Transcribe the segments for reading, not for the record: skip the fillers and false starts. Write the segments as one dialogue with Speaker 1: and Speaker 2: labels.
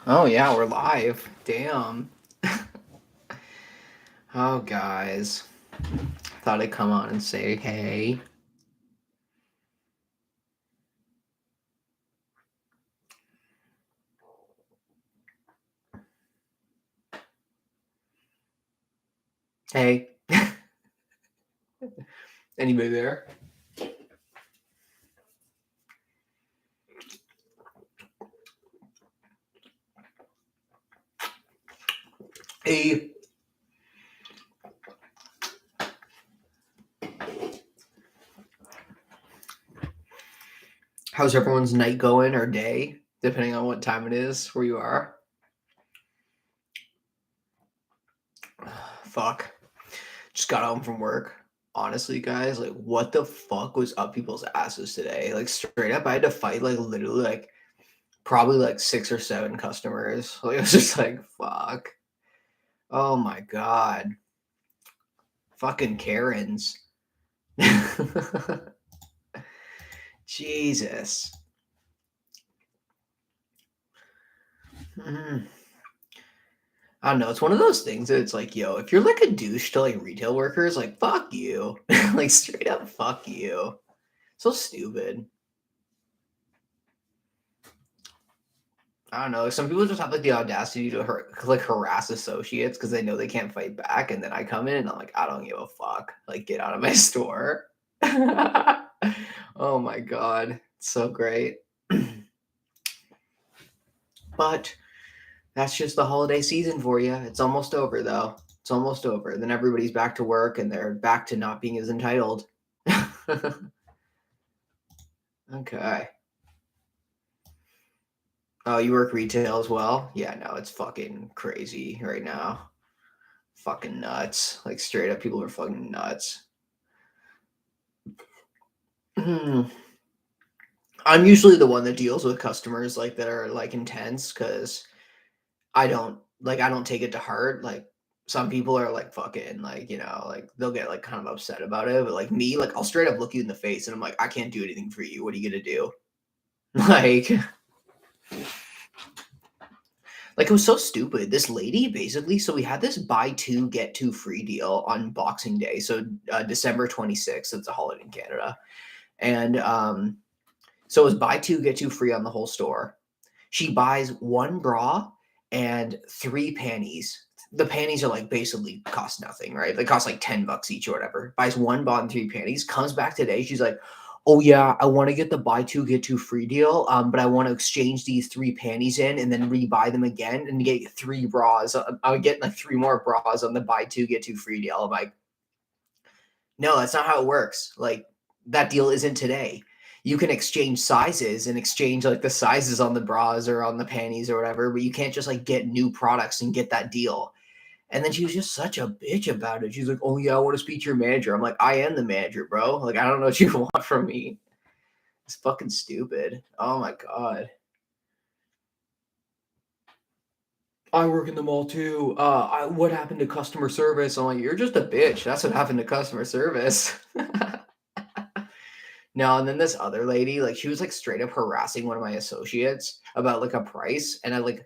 Speaker 1: Oh yeah, we're live. Damn. Oh guys. Thought I'd come on and say hey. Hey. Anybody there? Hey. How's everyone's night going or day, depending on what time it is where you are? Fuck. Just got home from work. Honestly, guys, like what the fuck was up people's asses today? Like straight up, I had to fight like literally like probably like 6 or 7 customers. Like it was just like fuck. Oh my god. Fucking Karens. Jesus. Mm. I don't know. It's one of those things that it's like, yo, if you're like a douche to like retail workers, like fuck you. Like straight up fuck you. So stupid. I don't know. Like, some people just have like the audacity to like harass associates because they know they can't fight back, and then I come in and I'm like, I don't give a fuck. Like, get out of my store. Oh my god, it's so great. But that's just the holiday season for you. It's almost over though. It's almost over. Then everybody's back to work and they're back to not being as entitled. Okay. Oh, you work retail as well? Yeah, no, it's fucking crazy right now. Fucking nuts. Like straight up, people are fucking nuts. I'm usually the one that deals with customers like that are like intense because I don't take it to heart. Like some people are like fucking like, like they'll get like kind of upset about it. But like me, like I'll straight up look you in the face and I'm like, I can't do anything for you. What are you gonna do? Like it was so stupid. This lady basically, so we had this buy two, get two free deal on Boxing Day. So December 26th, it's a holiday in Canada. And so it was buy two, get two free on the whole store. She buys one bra and 3 panties. The panties are like basically cost nothing, right? They cost like $10 each or whatever. Buys one bra and 3 panties. Comes back today. She's like, "Oh yeah, I want to get the buy two get two free deal. But I want to exchange these 3 panties in and then rebuy them again and get 3 bras. I would get like 3 more bras on the buy two get two free deal." I'm like, no, that's not how it works. Like that deal isn't today. You can exchange sizes and exchange like the sizes on the bras or on the panties or whatever, but you can't just like get new products and get that deal. And then she was just such a bitch about it. She's like, "Oh yeah, I want to speak to your manager." I'm like, "I am the manager, bro. Like, I don't know what you want from me." It's fucking stupid. Oh my god. I work in the mall too. What happened to customer service? I'm like, "You're just a bitch. That's what happened to customer service." No, and then this other lady, like she was like straight up harassing one of my associates about like a price, and I'm like,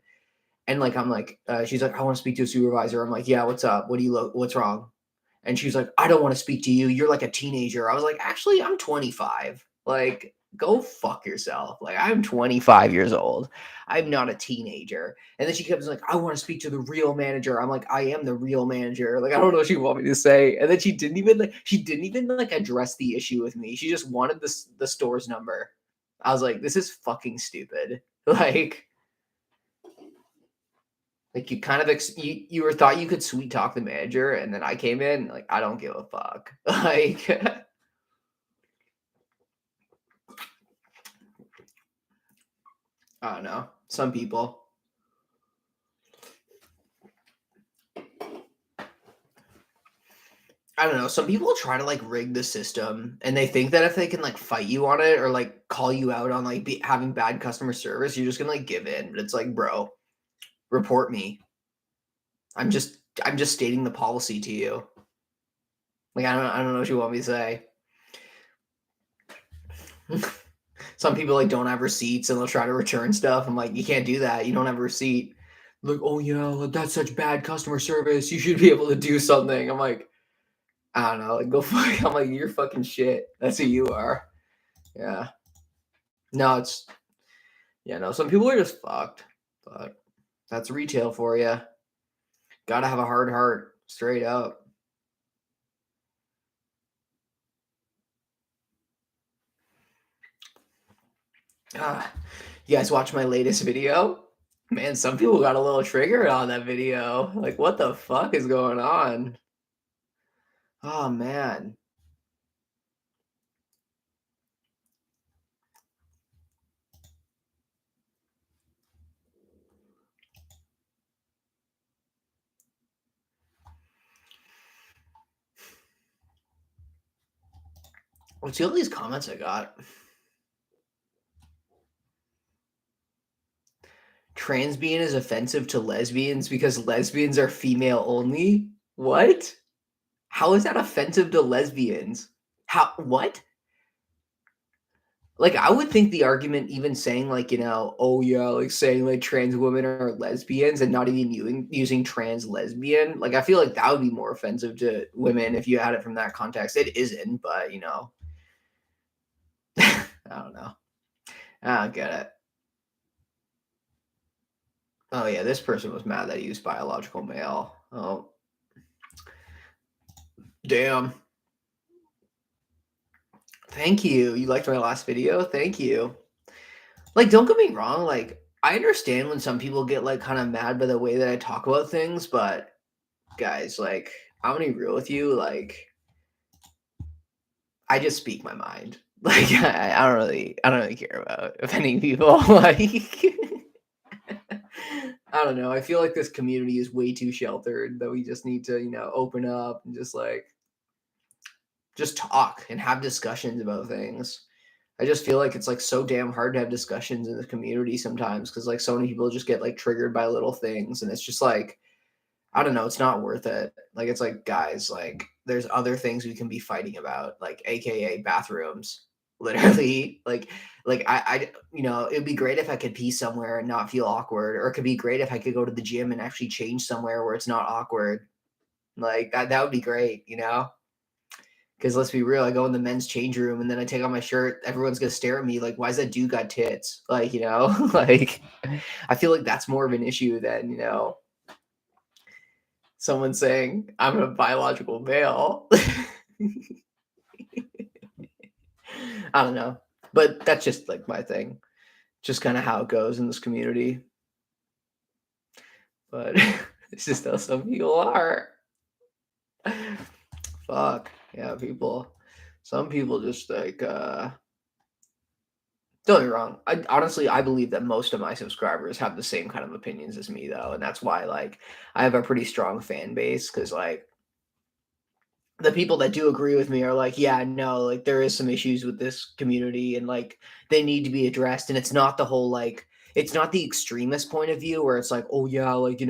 Speaker 1: she's like, "I want to speak to a supervisor." I'm like, "Yeah, what's up? What do you look? What's wrong?" And she's like, "I don't want to speak to you. You're like a teenager." I was like, "Actually, I'm 25. Like, go fuck yourself. Like, I'm 25 years old. I'm not a teenager." And then she kept like, "I want to speak to the real manager." I'm like, "I am the real manager." Like, I don't know what she want me to say. And then she didn't even like address the issue with me. She just wanted the store's number. I was like, "This is fucking stupid." Like you kind of you were thought you could sweet talk the manager, and then I came in like I don't give a fuck. Like I don't know. Some people. I don't know. Some people try to like rig the system, and they think that if they can like fight you on it or like call you out on like having bad customer service, you're just gonna like give in. But it's like, bro, report me. I'm just stating the policy to you. Like I don't know what you want me to say. Some people like don't have receipts and they'll try to return stuff. I'm like, you can't do that. You don't have a receipt. Like, oh yeah, like, that's such bad customer service. You should be able to do something. I'm like, I don't know. Like, go fuck. I'm like, you're fucking shit. That's who you are. Yeah. No, it's yeah. No, some people are just fucked. But that's retail for you. Gotta have a hard heart, straight up. You guys watch my latest video? Man, some people got a little triggered on that video. Like, what the fuck is going on? Oh, man. Let's see all these comments I got. Transbian is offensive to lesbians because lesbians are female only? What? How is that offensive to lesbians? How? What? Like, I would think the argument even saying, like, oh, yeah, like, saying, like, trans women are lesbians and not even using trans lesbian, like, I feel like that would be more offensive to women if you had it from that context. It isn't, but, I don't know. I don't get it. Oh, yeah, this person was mad that he used biological male. Oh. Damn. Thank you. You liked my last video? Thank you. Like, don't get me wrong, like, I understand when some people get, like, kind of mad by the way that I talk about things, but guys, like, I'm gonna be real with you, like, I just speak my mind. Like, I don't really care about offending people. Like, I don't know. I feel like this community is way too sheltered that we just need to, open up and just talk and have discussions about things. I just feel like it's like so damn hard to have discussions in the community sometimes because like so many people just get like triggered by little things and it's just like I don't know, it's not worth it. Like it's like guys, like there's other things we can be fighting about, like AKA bathrooms. Literally, like I it'd be great if I could pee somewhere and not feel awkward, or it could be great if I could go to the gym and actually change somewhere where it's not awkward. Like that would be great, Because let's be real, I go in the men's change room and then I take off my shirt. Everyone's gonna stare at me like, "Why is that dude got tits?" Like, like I feel like that's more of an issue than someone saying I'm a biological male. I don't know, but that's just like my thing. Just kind of how it goes in this community. But it's just how some people are. Fuck yeah, people. Some people just like don't get me wrong. I believe that most of my subscribers have the same kind of opinions as me, though, and that's why like I have a pretty strong fan base because like the people that do agree with me are like, yeah, no, like there is some issues with this community and like they need to be addressed, and it's not the whole like it's not the extremist point of view where it's like, oh yeah, like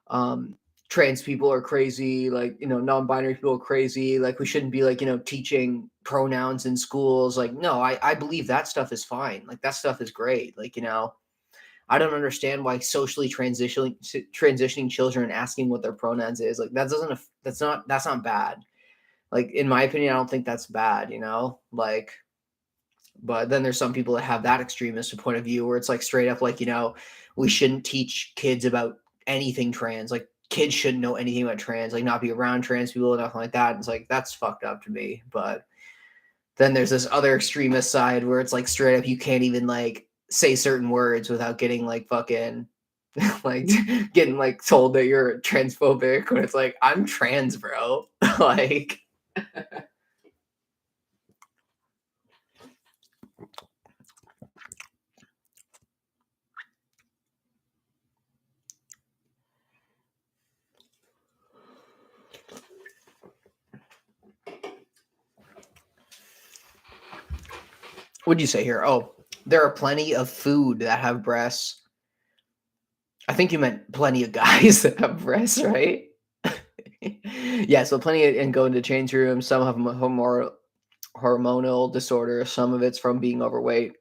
Speaker 1: um, trans people are crazy, like non-binary people are crazy, like we shouldn't be like teaching pronouns in schools. Like no, I believe that stuff is fine, like that stuff is great, like I don't understand why socially transitioning children asking what their pronouns is like that's not bad. Like in my opinion, I don't think that's bad, like but then there's some people that have that extremist point of view where it's like straight up like, we shouldn't teach kids about anything trans. Like kids shouldn't know anything about trans, like not be around trans people and nothing like that. It's like that's fucked up to me. But then there's this other extremist side where it's like straight up you can't even like say certain words without getting like fucking like getting like told that you're transphobic when it's like I'm trans, bro. Like what'd you say here? Oh, there are plenty of food that have breasts. I think you meant plenty of guys that have breasts, right? Yeah, so plenty of, and go into change rooms. Some have hormonal disorders. Some of it's from being overweight.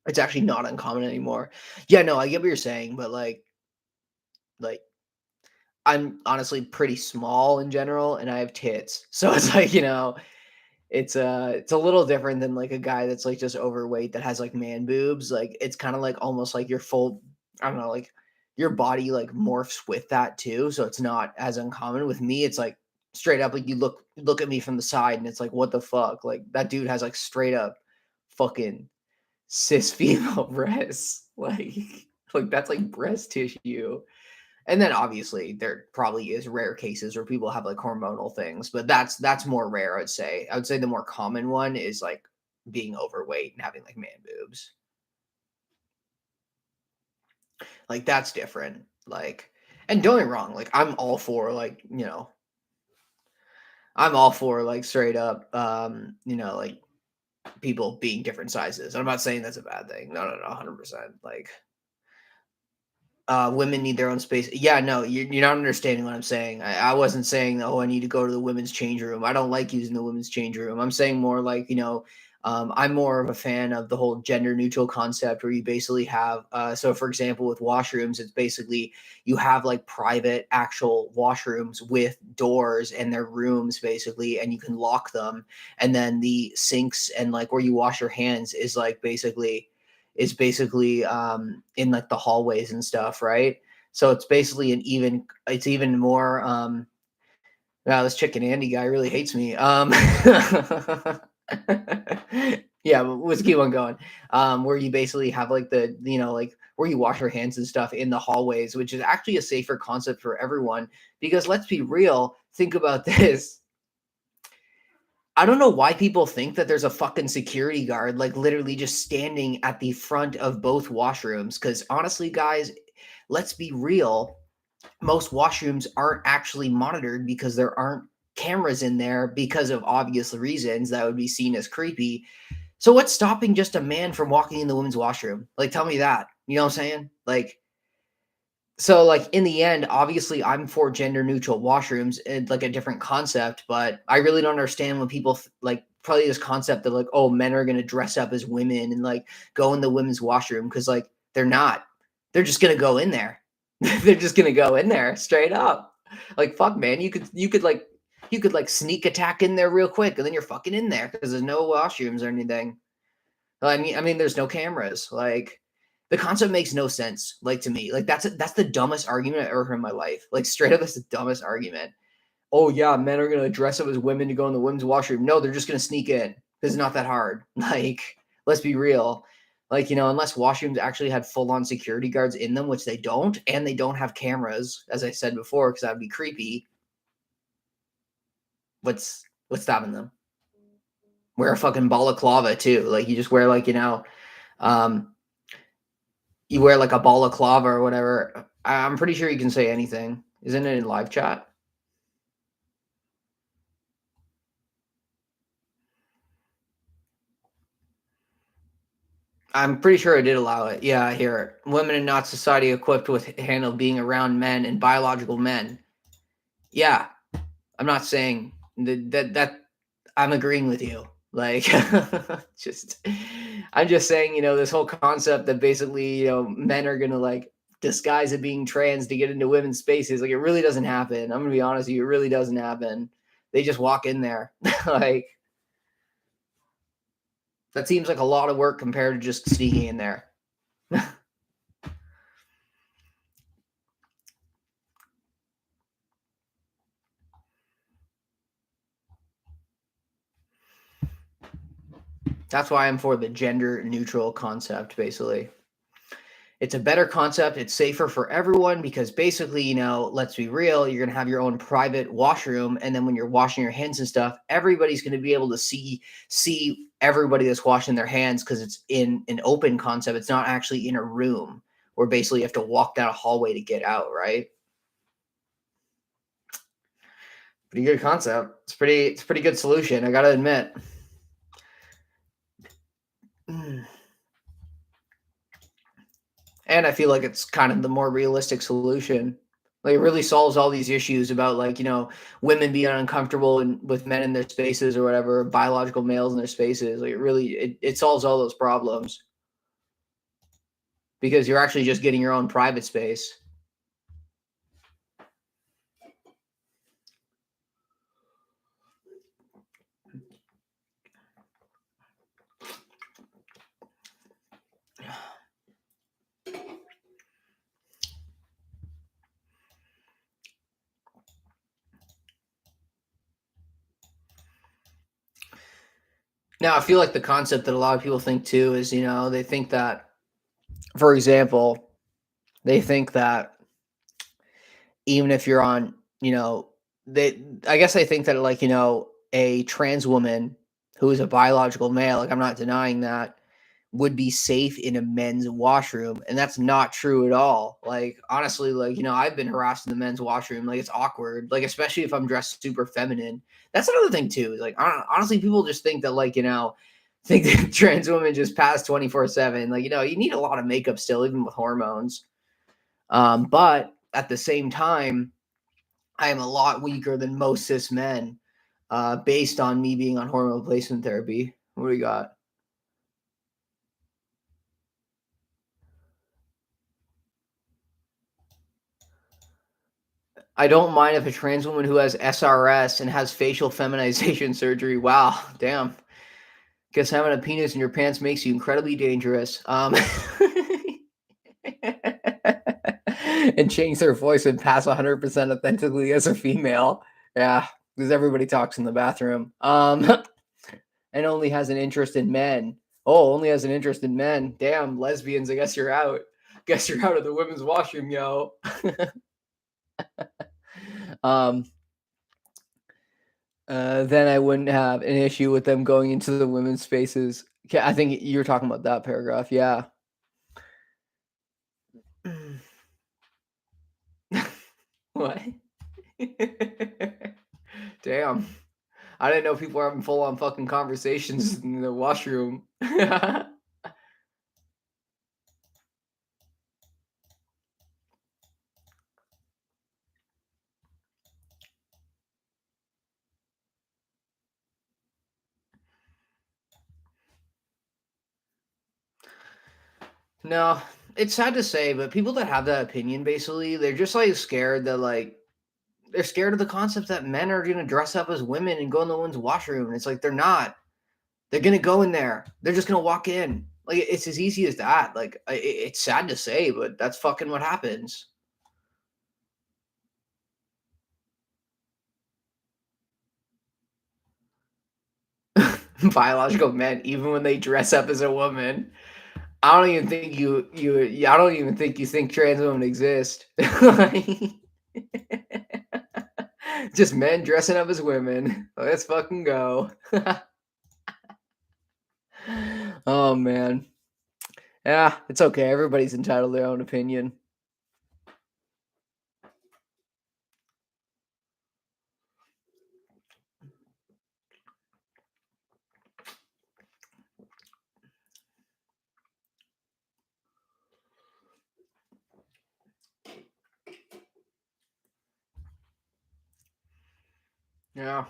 Speaker 1: It's actually not uncommon anymore. Yeah, no, I get what you're saying, but like I'm honestly pretty small in general, and I have tits, so it's like it's a little different than like a guy that's like just overweight that has like man boobs. Like it's kind of like almost like your full, I don't know, like your body like morphs with that too. So it's not as uncommon. With me, it's like straight up like you look at me from the side and it's like what the fuck? Like that dude has like straight up fucking cis female breasts. Like that's like breast tissue. And then obviously there probably is rare cases where people have like hormonal things, but that's more rare, I'd say. I would say the more common one is like being overweight and having like man boobs. Like that's different. Like, and don't get me wrong, like I'm all for like, I'm all for like straight up like people being different sizes. I'm not saying that's a bad thing. No, 100%. Like women need their own space. Yeah, no, you're not understanding what I'm saying. I wasn't saying, oh, I need to go to the women's change room. I don't like using the women's change room. I'm saying more like, I'm more of a fan of the whole gender neutral concept where you basically have, so for example, with washrooms, it's basically you have like private actual washrooms with doors and their rooms basically, and you can lock them. And then the sinks and like where you wash your hands is basically in like the hallways and stuff, right? So it's basically it's even more wow, this chicken Andy guy really hates me. Yeah, but let's keep on going. Where you basically have like like where you wash your hands and stuff in the hallways, which is actually a safer concept for everyone. Because let's be real, think about this. I don't know why people think that there's a fucking security guard, like literally just standing at the front of both washrooms. Because honestly, guys, let's be real. Most washrooms aren't actually monitored because there aren't cameras in there because of obvious reasons that would be seen as creepy. So what's stopping just a man from walking in the women's washroom? Like, tell me that. You know what I'm saying? So like in the end, obviously I'm for gender neutral washrooms and like a different concept, but I really don't understand when people like probably this concept of like, oh, men are gonna dress up as women and like go in the women's washroom because like they're not. They're just gonna go in there. They're just gonna go in there straight up. Like fuck, man, you could sneak attack in there real quick and then you're fucking in there because there's no washrooms or anything. I mean, there's no cameras. Like, the concept makes no sense. Like to me, like that's the dumbest argument I've ever heard in my life. Like straight up, that's the dumbest argument. Oh yeah, men are gonna dress up as women to go in the women's washroom. No, they're just gonna sneak in. It's not that hard. Like, let's be real. Like, unless washrooms actually had full-on security guards in them, which they don't, and they don't have cameras, as I said before, because that would be creepy. What's stopping them? Wear a fucking balaclava too. Like you just wear like, um, you wear like a balaclava or whatever. I'm pretty sure you can say anything. Isn't it in live chat? I'm pretty sure I did allow it. Yeah, I hear it. Women in not society equipped with handle being around men and biological men. Yeah, I'm not saying that I'm agreeing with you. Like, just I'm just saying, this whole concept that basically, men are gonna like disguise it being trans to get into women's spaces. Like, it really doesn't happen. I'm gonna be honest with you, it really doesn't happen. They just walk in there. Like, that seems like a lot of work compared to just sneaking in there. That's why I'm for the gender neutral concept, basically. It's a better concept. It's safer for everyone because basically, let's be real, you're going to have your own private washroom. And then when you're washing your hands and stuff, everybody's going to be able to see everybody that's washing their hands because it's in an open concept. It's not actually in a room where basically you have to walk down a hallway to get out, right? Pretty good concept. It's a pretty good solution, I got to admit. And I feel like it's kind of the more realistic solution. Like, it really solves all these issues about like, women being uncomfortable with men in their spaces or whatever, biological males in their spaces. Like, it solves all those problems. because you're actually just getting your own private space. Now, I feel like the concept that a lot of people think too is, they think that, for example, they think that even if you're on, I guess they think that, like, a trans woman who is a biological male, like, I'm not denying that, would be safe in a men's washroom. And that's not true at all. Like, honestly, like, I've been harassed in the men's washroom. Like, it's awkward, like, especially if I'm dressed super feminine. That's another thing too. Like, honestly, people just think that, like, think that trans women just pass 24/7. Like, you need a lot of makeup still, even with hormones. But at the same time, I am a lot weaker than most cis men, based on me being on hormone replacement therapy. What do we got? I don't mind if a trans woman who has SRS and has facial feminization surgery. Wow, damn. Guess having a penis in your pants makes you incredibly dangerous. And change their voice and pass 100% authentically as a female. Yeah, because everybody talks in the bathroom. And only has an interest in men. Oh, only has an interest in men. Damn, lesbians, I guess you're out. Guess you're out of the women's washroom, yo. Then I wouldn't have an issue with them going into the women's spaces. I think you're talking about that paragraph. Yeah. What? Damn. I didn't know people were having full on fucking conversations in the washroom. No, it's sad to say, but people that have that opinion, basically, they're just like scared that, like, they're scared of the concept that men are gonna dress up as women and go in the women's washroom. And it's like they're not. They're gonna go in there. They're just gonna walk in. Like, it's as easy as that. Like, it's sad to say, but that's fucking what happens. Biological men, even when they dress up as a woman. I don't even think I don't even think you think trans women exist. Just men dressing up as women. Let's fucking go. Oh man. Yeah, it's okay. Everybody's entitled to their own opinion. Yeah.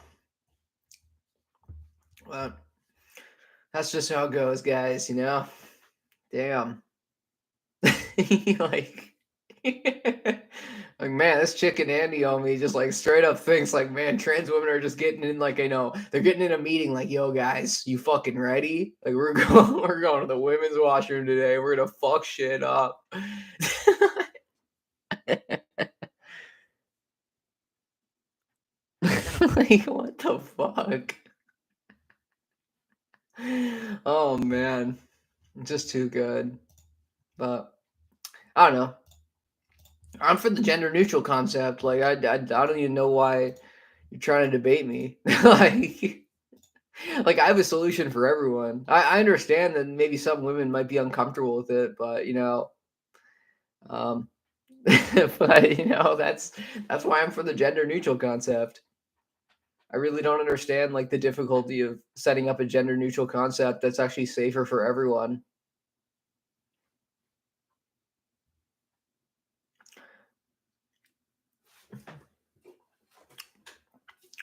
Speaker 1: Well, that's just how it goes, guys, Damn. Like, like, man, this chicken Andy on me just like straight up thinks like, man, trans women are just getting in, like, they're getting in a meeting like, yo, guys, you fucking ready? Like, we're going to the women's washroom today. We're gonna fuck shit up. Like, what the fuck? Oh man, just too good. But I don't know. I'm for the gender neutral concept. Like, I don't even know why you're trying to debate me. Like I have a solution for everyone. I understand that maybe some women might be uncomfortable with it, but um, but that's why I'm for the gender neutral concept. I really don't understand like the difficulty of setting up a gender neutral concept that's actually safer for everyone.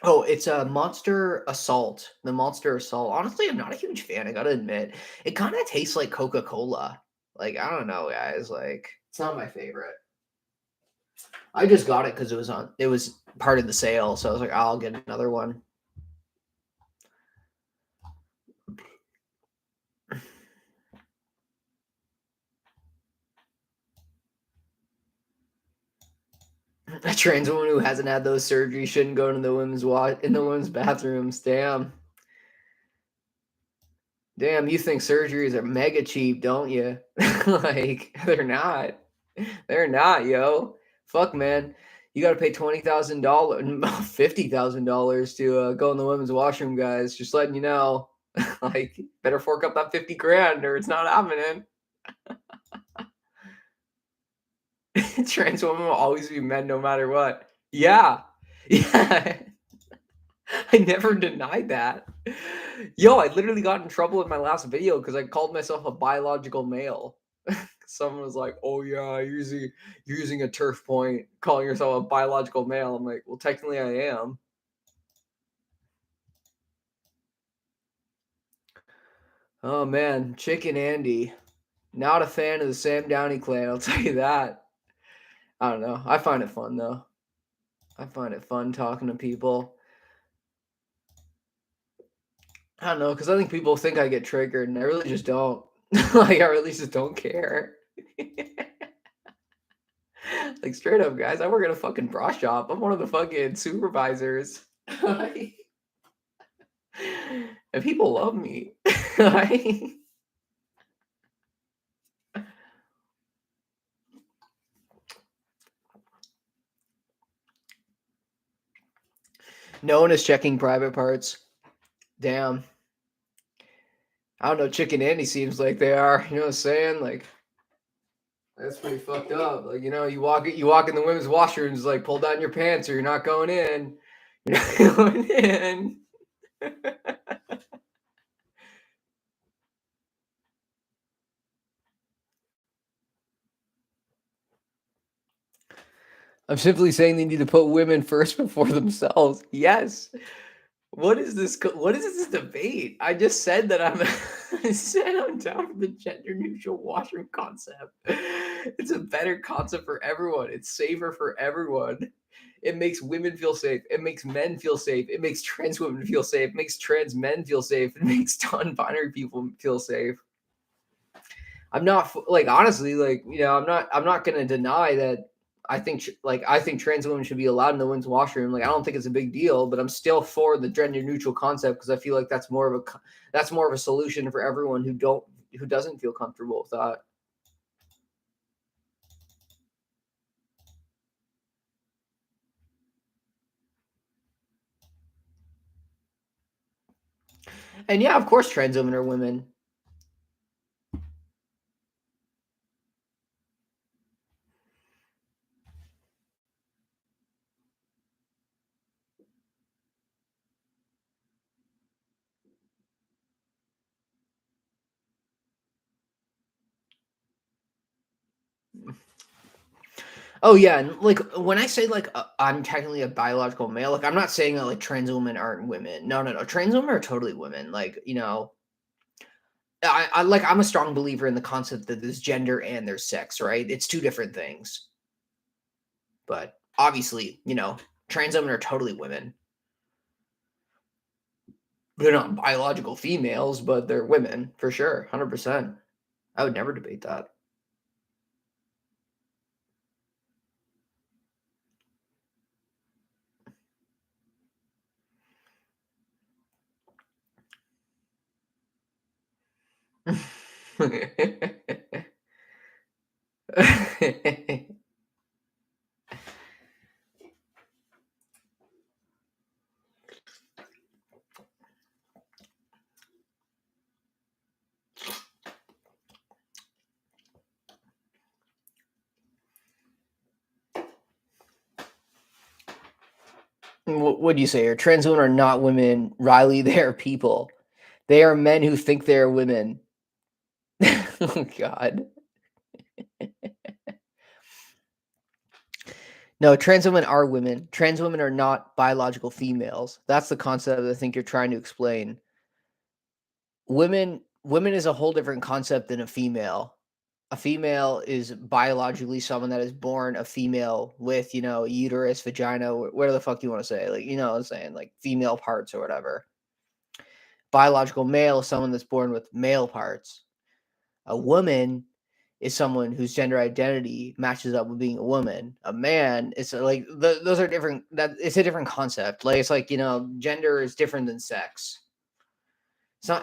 Speaker 1: Oh, it's a Monster Assault. The Monster Assault. Honestly, I'm not a huge fan. I gotta admit, it kind of tastes like Coca Cola. Like, I don't know, guys. Like, it's not my favorite. I just got it because it was part of the sale, so I was like, I'll get another one. A trans woman who hasn't had those surgeries shouldn't go to the women's bathrooms. Damn. Damn, you think surgeries are mega cheap, don't you? Like, they're not. They're not, yo. Fuck, man. You got to pay $20,000, $50,000 to go in the women's washroom, guys. Just letting you know. Like, better fork up that 50 grand or it's not happening. Trans women will always be men no matter what. Yeah. Yeah. I never denied that. Yo, I literally got in trouble in my last video because I called myself a biological male. Someone was like, "Oh yeah, you're using a turf point, calling yourself a biological male." I'm like, "Well, technically, I am." Oh man, Chicken Andy, not a fan of the Sam Downey clan. I'll tell you that. I don't know. I find it fun though. I find it fun talking to people. I don't know, because I think people think I get triggered, and I really just don't. Like, I really just don't care. Like, straight up, guys, I work at a fucking bra shop. I'm one of the fucking supervisors. And people love me. No one is checking private parts. Damn. I don't know. Chicken Andy seems like they are. You know what I'm saying? Like, that's pretty fucked up. Like, you walk in the women's washrooms, like, pull down your pants or you're not going in. You're not going in. I'm simply saying they need to put women first before themselves. Yes. What is this? What is this debate? I just said that I said I'm down for the gender neutral washroom concept. It's a better concept for everyone. It's safer for everyone. It makes women feel safe. It makes men feel safe. It makes trans women feel safe. It makes trans men feel safe. It makes non-binary people feel safe. I'm not like honestly like I'm not gonna deny that I think trans women should be allowed in the women's washroom. Like I don't think it's a big deal, but I'm still for the gender neutral concept because I feel like that's more of a solution for everyone who doesn't feel comfortable with that. And yeah, of course, trans women are women. Oh yeah, and like when I say like I'm technically a biological male, like I'm not saying that like trans women aren't women. No, no, no. Trans women are totally women. Like I'm a strong believer in the concept that there's gender and there's sex, right? It's two different things. But obviously, trans women are totally women. They're not biological females, but they're women for sure, 100%. I would never debate that. What do you say? Trans women are not women, Riley. They are people. They are men who think they are women. Oh God. No, trans women are women. Trans women are not biological females. That's the concept I think you're trying to explain. Women is a whole different concept than a female. a female is biologically someone that is born a female with, uterus, vagina, whatever the fuck you want to say. Like, you know what I'm saying? Like female parts or whatever. Biological male is someone that's born with male parts. A woman is someone whose gender identity matches up with being a woman. A man is like those are different. That it's a different concept. Like it's like gender is different than sex.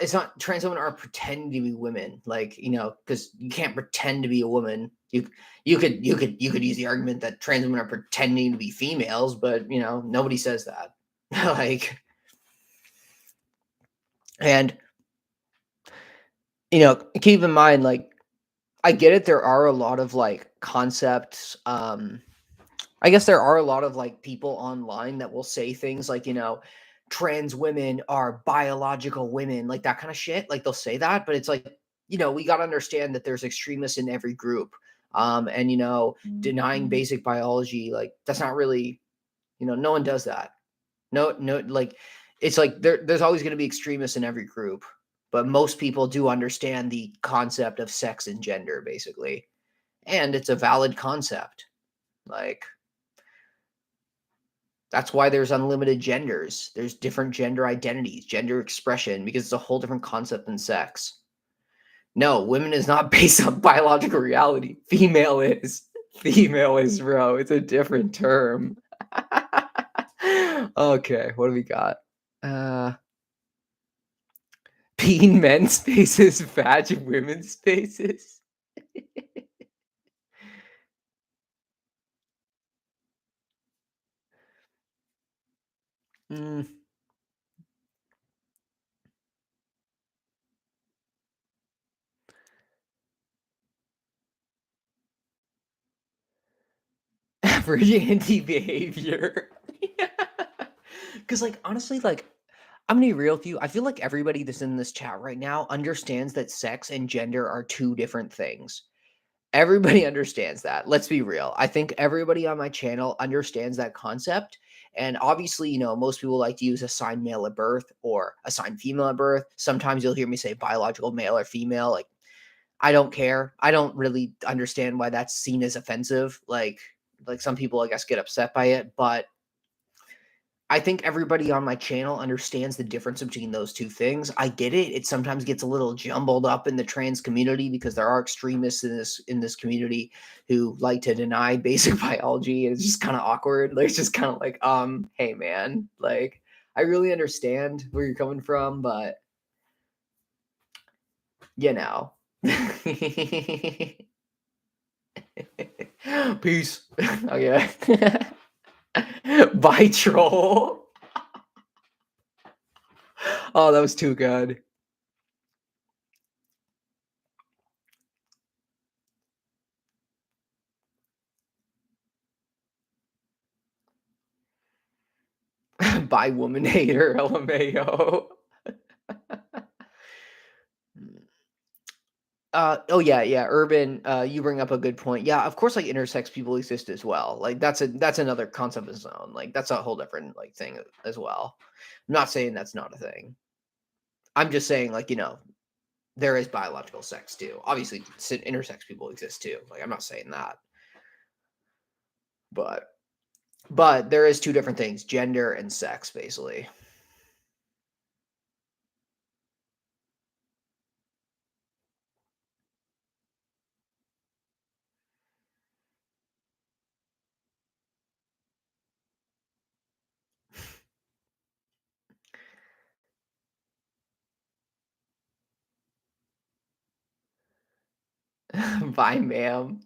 Speaker 1: It's not trans women are pretending to be women, like because you can't pretend to be a woman. You could use the argument that trans women are pretending to be females, but nobody says that. Like, and keep in mind, like, I get it. There are a lot of like concepts. I guess there are a lot of like people online that will say things like, trans women are biological women, like that kind of shit. Like they'll say that, but it's like, we got to understand that there's extremists in every group. And denying basic biology, like that's not really, no one does that. No, like it's like there's always going to be extremists in every group, but most people do understand the concept of sex and gender, basically. And it's a valid concept. Like, that's why there's unlimited genders. There's different gender identities, gender expression, because it's a whole different concept than sex. No, women is not based on biological reality. Female is. Female is, bro. It's a different term. Okay, what do we got? Peen men's spaces, vag women's spaces. Average anti-behavior. Because, like, honestly, like, I'm gonna be real with you. I feel like everybody that's in this chat right now understands that sex and gender are two different things. Everybody understands that. Let's be real. I think everybody on my channel understands that concept. And obviously, most people like to use assigned male at birth or assigned female at birth. Sometimes you'll hear me say biological male or female. Like, I don't care. I don't really understand why that's seen as offensive. Like some people, I guess, get upset by it, but I think everybody on my channel understands the difference between those two things. I get it. It sometimes gets a little jumbled up in the trans community because there are extremists in this community who like to deny basic biology. And it's just kind of awkward. Like it's just kind of like, hey man, like I really understand where you're coming from, but you know. Peace. Okay. Bye, troll. Oh, that was too good. Bye, woman hater, LMAO. Oh yeah, urban. You bring up a good point. Yeah, of course, like intersex people exist as well. Like that's another concept of its own. Like that's a whole different like thing as well. I'm not saying that's not a thing. I'm just saying like there is biological sex too. Obviously, intersex people exist too. Like I'm not saying that, but there is two different things: gender and sex, basically. Bye, ma'am.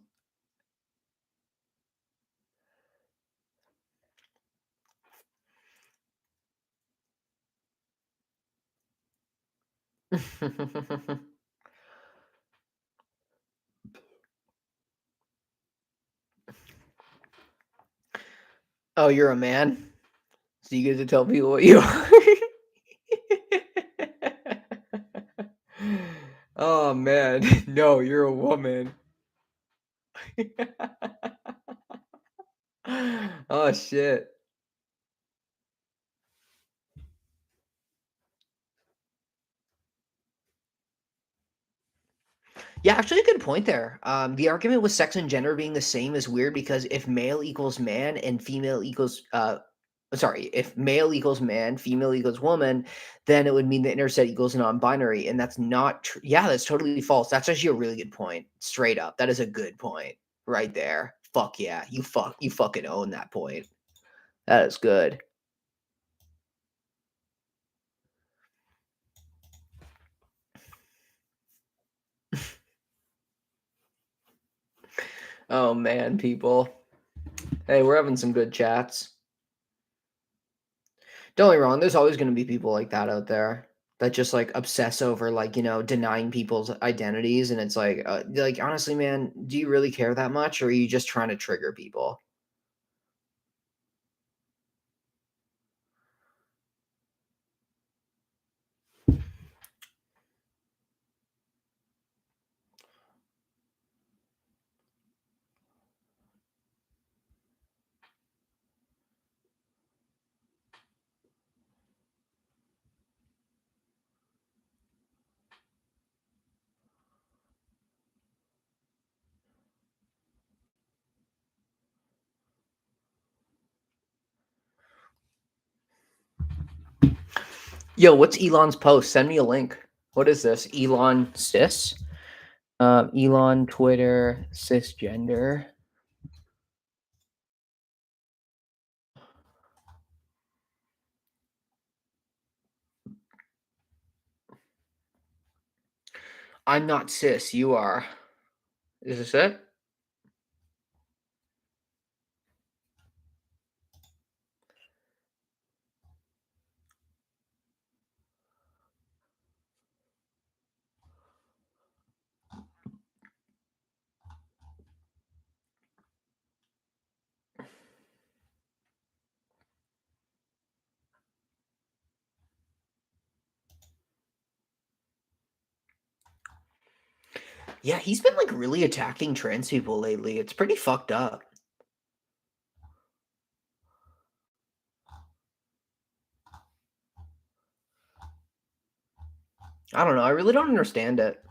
Speaker 1: Oh, you're a man? So you get to tell people what you are? Oh, man. No, you're a woman. Oh, shit. Yeah, actually a good point there. The argument with sex and gender being the same is weird because if male equals man and female equals sorry, if male equals man, female equals woman, then it would mean the interset equals non-binary, and that's not true. Yeah, that's totally false. That's actually a really good point. Straight up, that is a good point right there. Fuck yeah, you fucking own that point. That is good. Oh man, people. Hey, we're having some good chats. Don't get me wrong, there's always gonna be people like that out there that just, like, obsess over, like, denying people's identities, and it's like, honestly, man, do you really care that much, or are you just trying to trigger people? Yo, what's Elon's post? Send me a link. What is this? Elon cis? Elon Twitter cisgender. I'm not cis, you are. Is this it? Yeah, he's been, like, really attacking trans people lately. It's pretty fucked up. I don't know, I really don't understand it.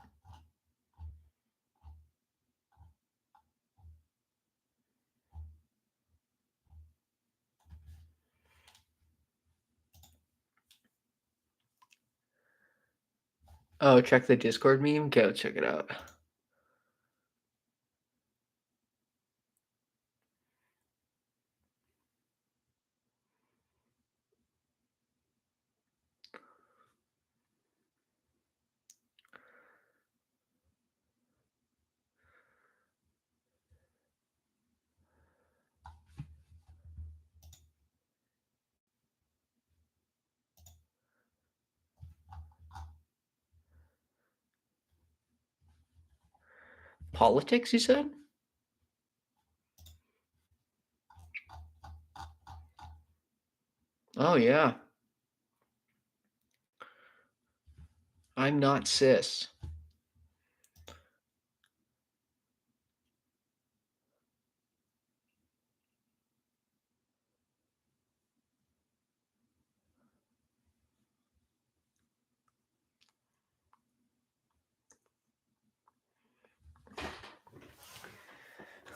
Speaker 1: Oh, check the Discord meme? Go check it out. Politics, you said? Oh, yeah. I'm not cis.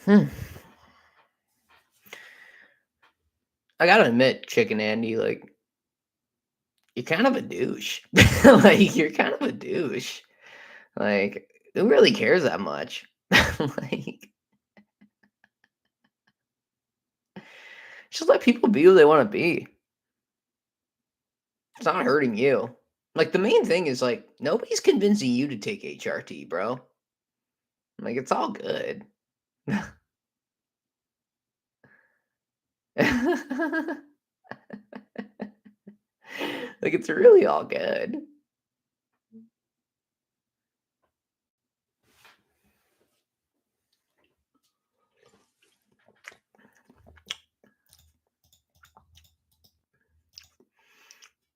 Speaker 1: Hmm. I gotta admit, Chicken Andy, like, you're kind of a douche. Like, you're kind of a douche. Like, who really cares that much? Like, just let people be who they wanna be. It's not hurting you. Like, the main thing is, like, nobody's convincing you to take HRT, bro. Like, it's all good. Like, it's really all good.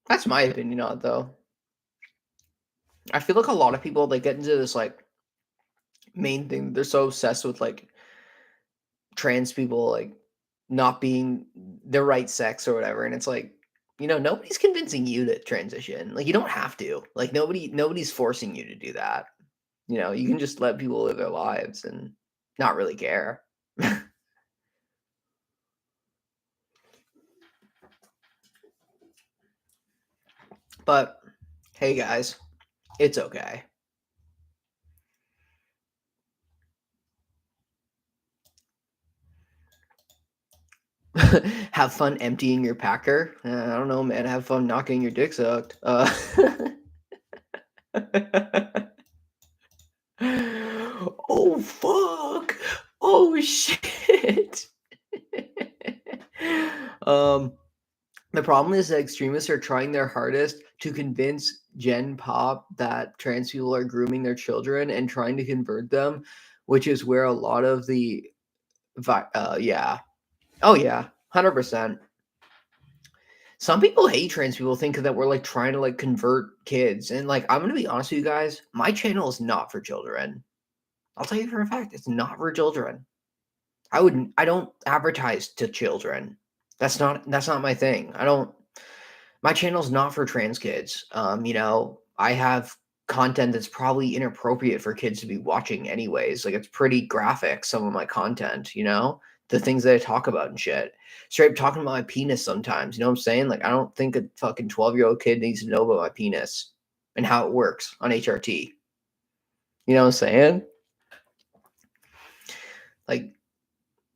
Speaker 1: That's my opinion on it, though. I feel like a lot of people, they get into this, like, main thing. They're so obsessed with, like, trans people, like, not being the right sex or whatever, and it's like, nobody's convincing you to transition. Like, you don't have to. Like, nobody's forcing you to do that. You know, you can just let people live their lives and not really care. But hey, guys, it's okay. Have fun emptying your packer. I don't know, man. Have fun not getting your dick sucked. Oh fuck! Oh shit! um, the problem is that extremists are trying their hardest to convince Gen Pop that trans people are grooming their children and trying to convert them, which is where a lot of the yeah. Oh yeah, 100%. Some people hate trans people, think that we're like trying to like convert kids. And like, I'm gonna be honest with you guys, my channel is not for children. I'll tell you for a fact, it's not for children. I don't advertise to children. That's not my thing. My channel's not for trans kids. You know, I have content that's probably inappropriate for kids to be watching anyways. Like it's pretty graphic, some of my content, you know, the things that I talk about and shit. Straight up talking about my penis sometimes. You know what I'm saying? Like I don't think a fucking 12-year-old kid needs to know about my penis and how it works on HRT. You know what I'm saying? Like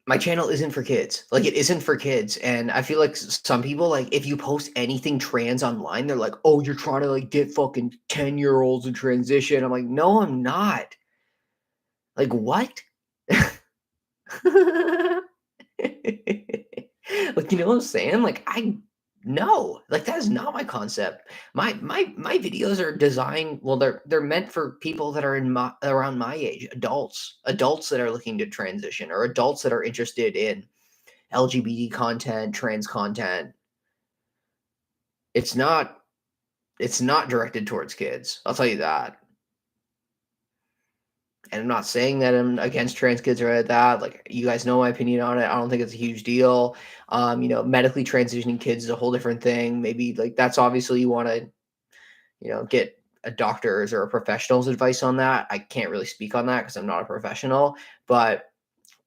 Speaker 1: my channel isn't for kids. Like it isn't for kids. And I feel like some people, like if you post anything trans online, they're like, oh, you're trying to like get fucking 10-year-olds to transition. I'm like, no, I'm not. Like what? Like, you know what I'm saying? Like no, like that is not my concept. My videos are designed, well, they're meant for people that are around my age, adults that are looking to transition or adults that are interested in LGBT content, trans content. It's not it's not directed towards kids. I'll tell you that. And I'm not saying that I'm against trans kids or like that. Like you guys know my opinion on it. I don't think it's a huge deal. You know, medically transitioning kids is a whole different thing. Maybe like that's obviously you want to, you know, get a doctor's or a professional's advice on that. I can't really speak on that because I'm not a professional, but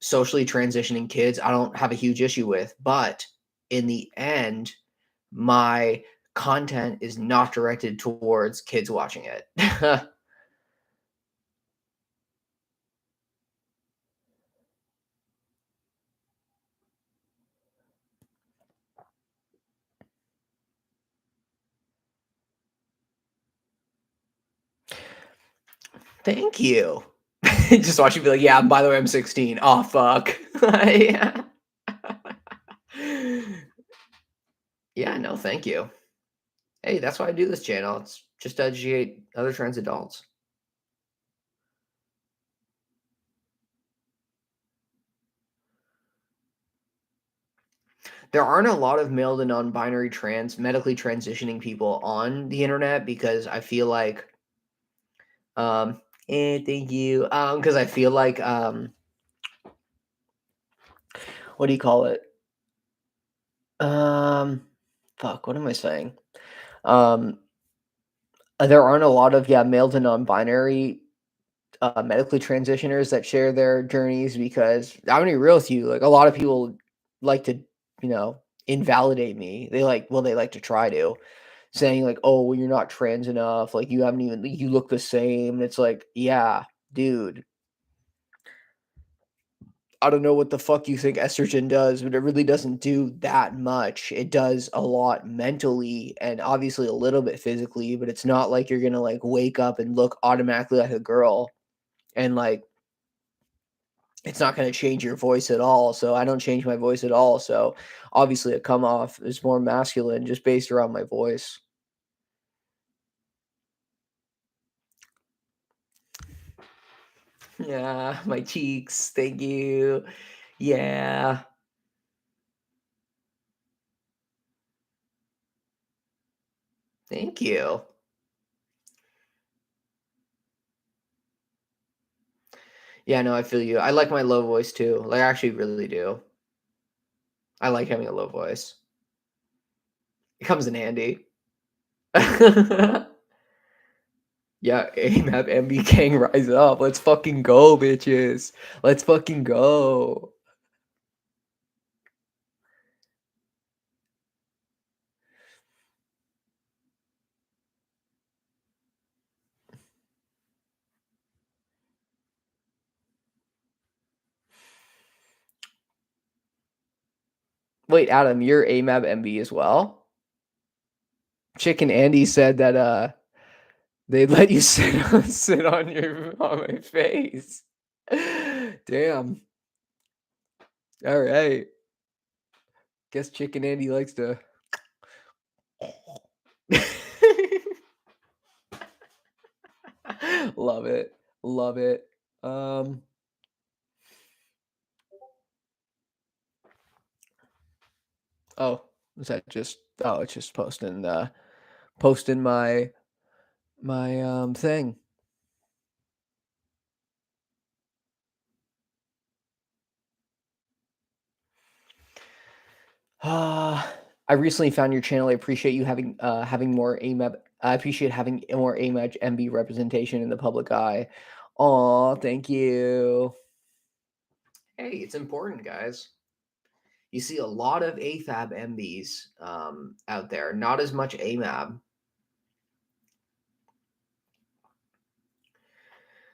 Speaker 1: socially transitioning kids, I don't have a huge issue with. But in the end, my content is not directed towards kids watching it. Thank you. Just watch you be like, yeah, by the way, I'm 16. Oh, fuck. Yeah. Yeah, no, thank you. Hey, that's why I do this channel. It's just to educate other trans adults. There aren't a lot of male to non-binary trans medically transitioning people on the internet because I feel like thank you. Because I feel like what do you call it? Um fuck, what am I saying? Um there aren't a lot of male to non-binary medically transitioners that share their journeys because I'm gonna be real with you, like a lot of people like to, you know, invalidate me. They like to try to, saying like, "Oh, well, you're not trans enough. Like you haven't even you look the same." And it's like, yeah, dude, I don't know what the fuck you think estrogen does, but it really doesn't do that much. It does a lot mentally and obviously a little bit physically, but it's not like you're gonna like wake up and look automatically like a girl and like it's not going to change your voice at all. So I don't change my voice at all. So obviously, a come off is more masculine just based around my voice. Yeah, my cheeks. Thank you. Yeah, thank you. Yeah, no, I feel you. I like my low voice too. Like, I actually really do. I like having a low voice. It comes in handy. Yeah, AMAP MB gang rise up. Let's fucking go, bitches. Let's fucking go. Wait, Adam, you're AMAP MB as well? Chicken Andy said that they'd let you sit on my face. Damn. All right. Guess Chicken Andy likes to. Love it. Love it. Oh, is that just? Oh, it's just posting my thing. I recently found your channel. I appreciate you having more AMAP. I appreciate having more AMAP MB representation in the public eye. Aw, thank you. Hey, it's important, guys. You see a lot of AFAB MBs out there, not as much AMAB.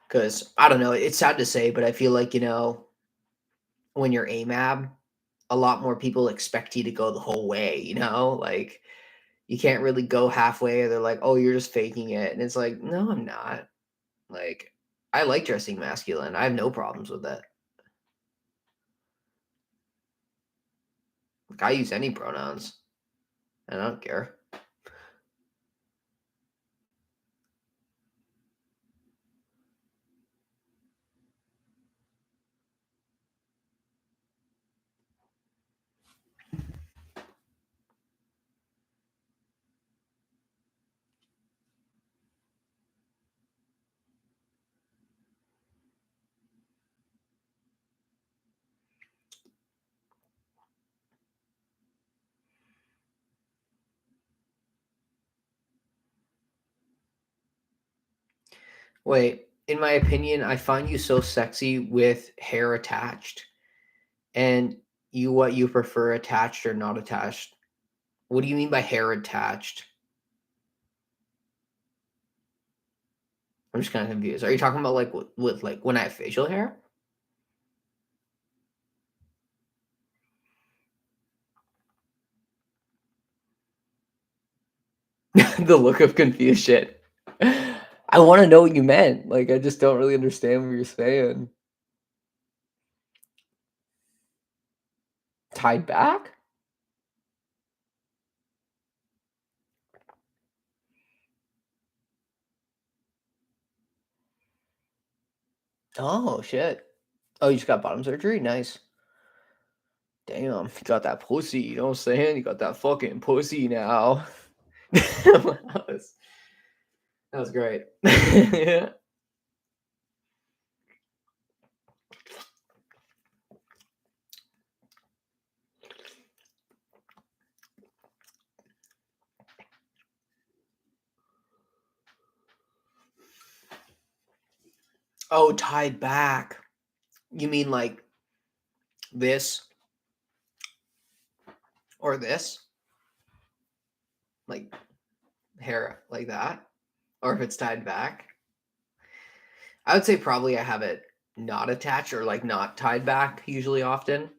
Speaker 1: Because, I don't know, it's sad to say, but I feel like, when you're AMAB, a lot more people expect you to go the whole way, Like, you can't really go halfway. They're like, oh, you're just faking it. And it's like, no, I'm not. Like, I like dressing masculine. I have no problems with it. Like, I use any pronouns. I don't care. Wait, in my opinion, I find you so sexy with hair attached. And what you prefer, attached or not attached? What do you mean by hair attached? I'm just kind of confused. Are you talking about like with like when I have facial hair? The look of confused shit. I want to know what you meant. Like, I just don't really understand what you're saying. Tied back? Oh, shit. Oh, you just got bottom surgery? Nice. Damn, you got that pussy. You know what I'm saying? You got that fucking pussy now. that was great. Yeah. Oh, tied back. You mean like this or this? Like hair like that? Or if it's tied back? I would say probably I have it not attached or like not tied back usually often.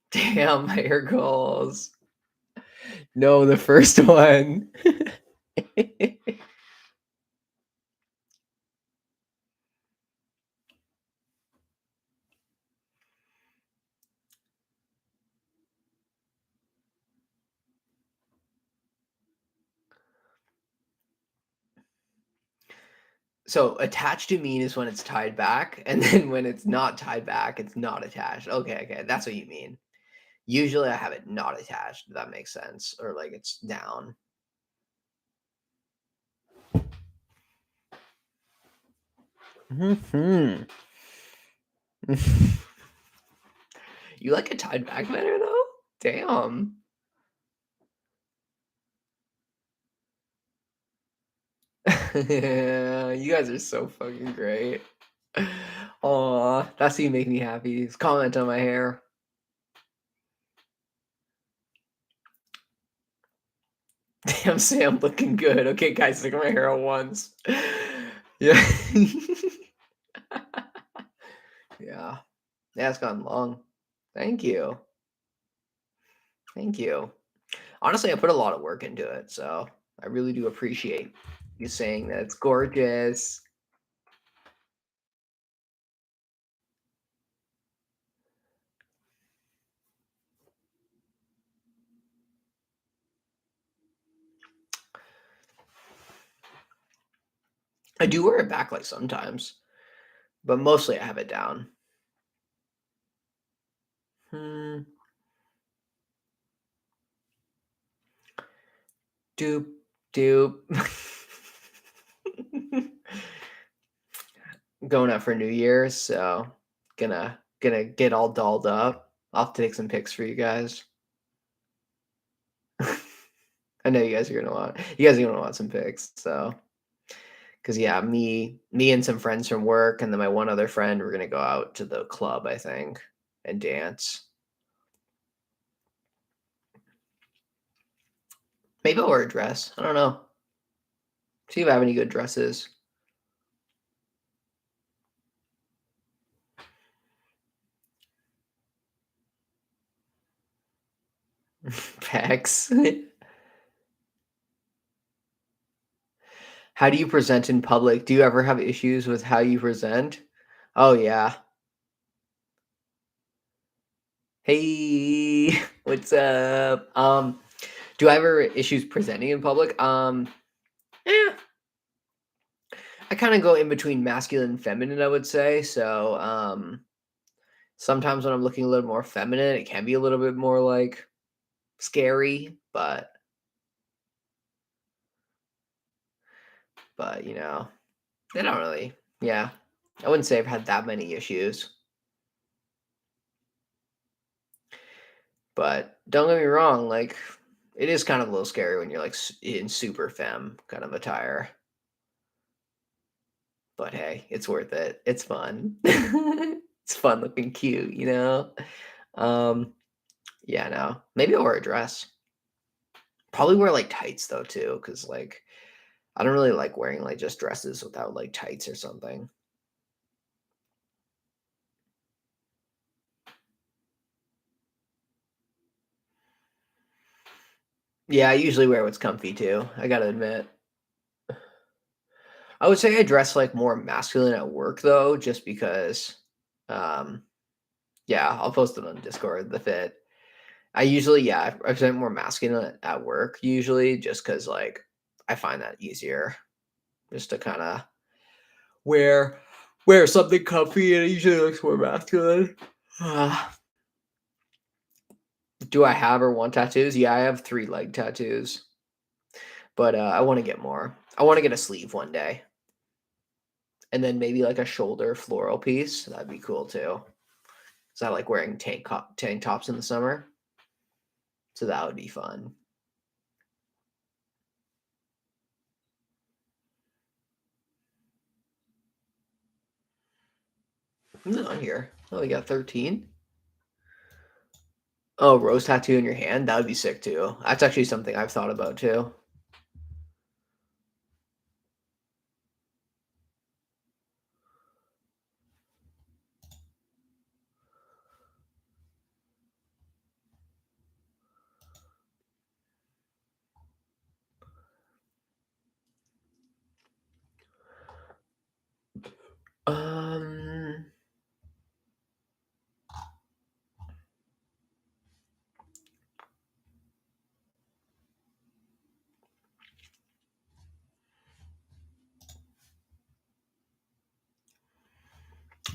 Speaker 1: Damn, my hair goals. No, the first one. So attached to mean is when it's tied back, and then when it's not tied back, it's not attached. Okay, that's what you mean. Usually I have it not attached, if that makes sense, or like it's down. Hmm. You like it tied back better though? Damn. You guys are so fucking great. Aw, that's you make me happy. Just comment on my hair. Damn, Sam, looking good. Okay, guys, look at my hair at once. Yeah. Yeah. Yeah, it's gotten long. Thank you. Thank you. Honestly, I put a lot of work into it, so I really do appreciate you saying that it's gorgeous. I do wear it back like sometimes, but mostly I have it down. Hmm. Doop doop. Going out for New Year's, so gonna get all dolled up. I'll have to take some pics for you guys. I know you guys are gonna want some pics, so because yeah, me and some friends from work, and then my one other friend, we're gonna go out to the club, I think, and dance. Maybe I'll wear a dress. I don't know. See if I have any good dresses. Pecs. How do you present in public? Do you ever have issues with how you present? Oh yeah. Hey, what's up? Do I ever issues presenting in public? Yeah, I kind of go in between masculine and feminine, I would say. So, sometimes when I'm looking a little more feminine, it can be a little bit more like scary, but they don't really. Yeah, I wouldn't say I've had that many issues, but don't get me wrong, like it is kind of a little scary when you're like in super femme kind of attire. But hey, it's worth it. It's fun. It's fun looking cute. Um, yeah, no. Maybe I'll wear a dress. Probably wear like tights though too, because like I don't really like wearing like just dresses without like tights or something. Yeah, I usually wear what's comfy too. I gotta admit. I would say I dress like more masculine at work though, just because um yeah, I'll post it on Discord, the fit. I usually, yeah, I present more masculine at work usually just because like I find that easier just to kind of wear wear something comfy and it usually looks more masculine. Do I have or want tattoos? Yeah, I have 3 leg tattoos, but I want to get more. I want to get a sleeve one day, and then maybe like a shoulder floral piece. That'd be cool too. Cause I like wearing tank tops in the summer, so that would be fun. Who's on here? Oh, we got 13. Oh, rose tattoo in your hand? That would be sick too. That's actually something I've thought about too. Um,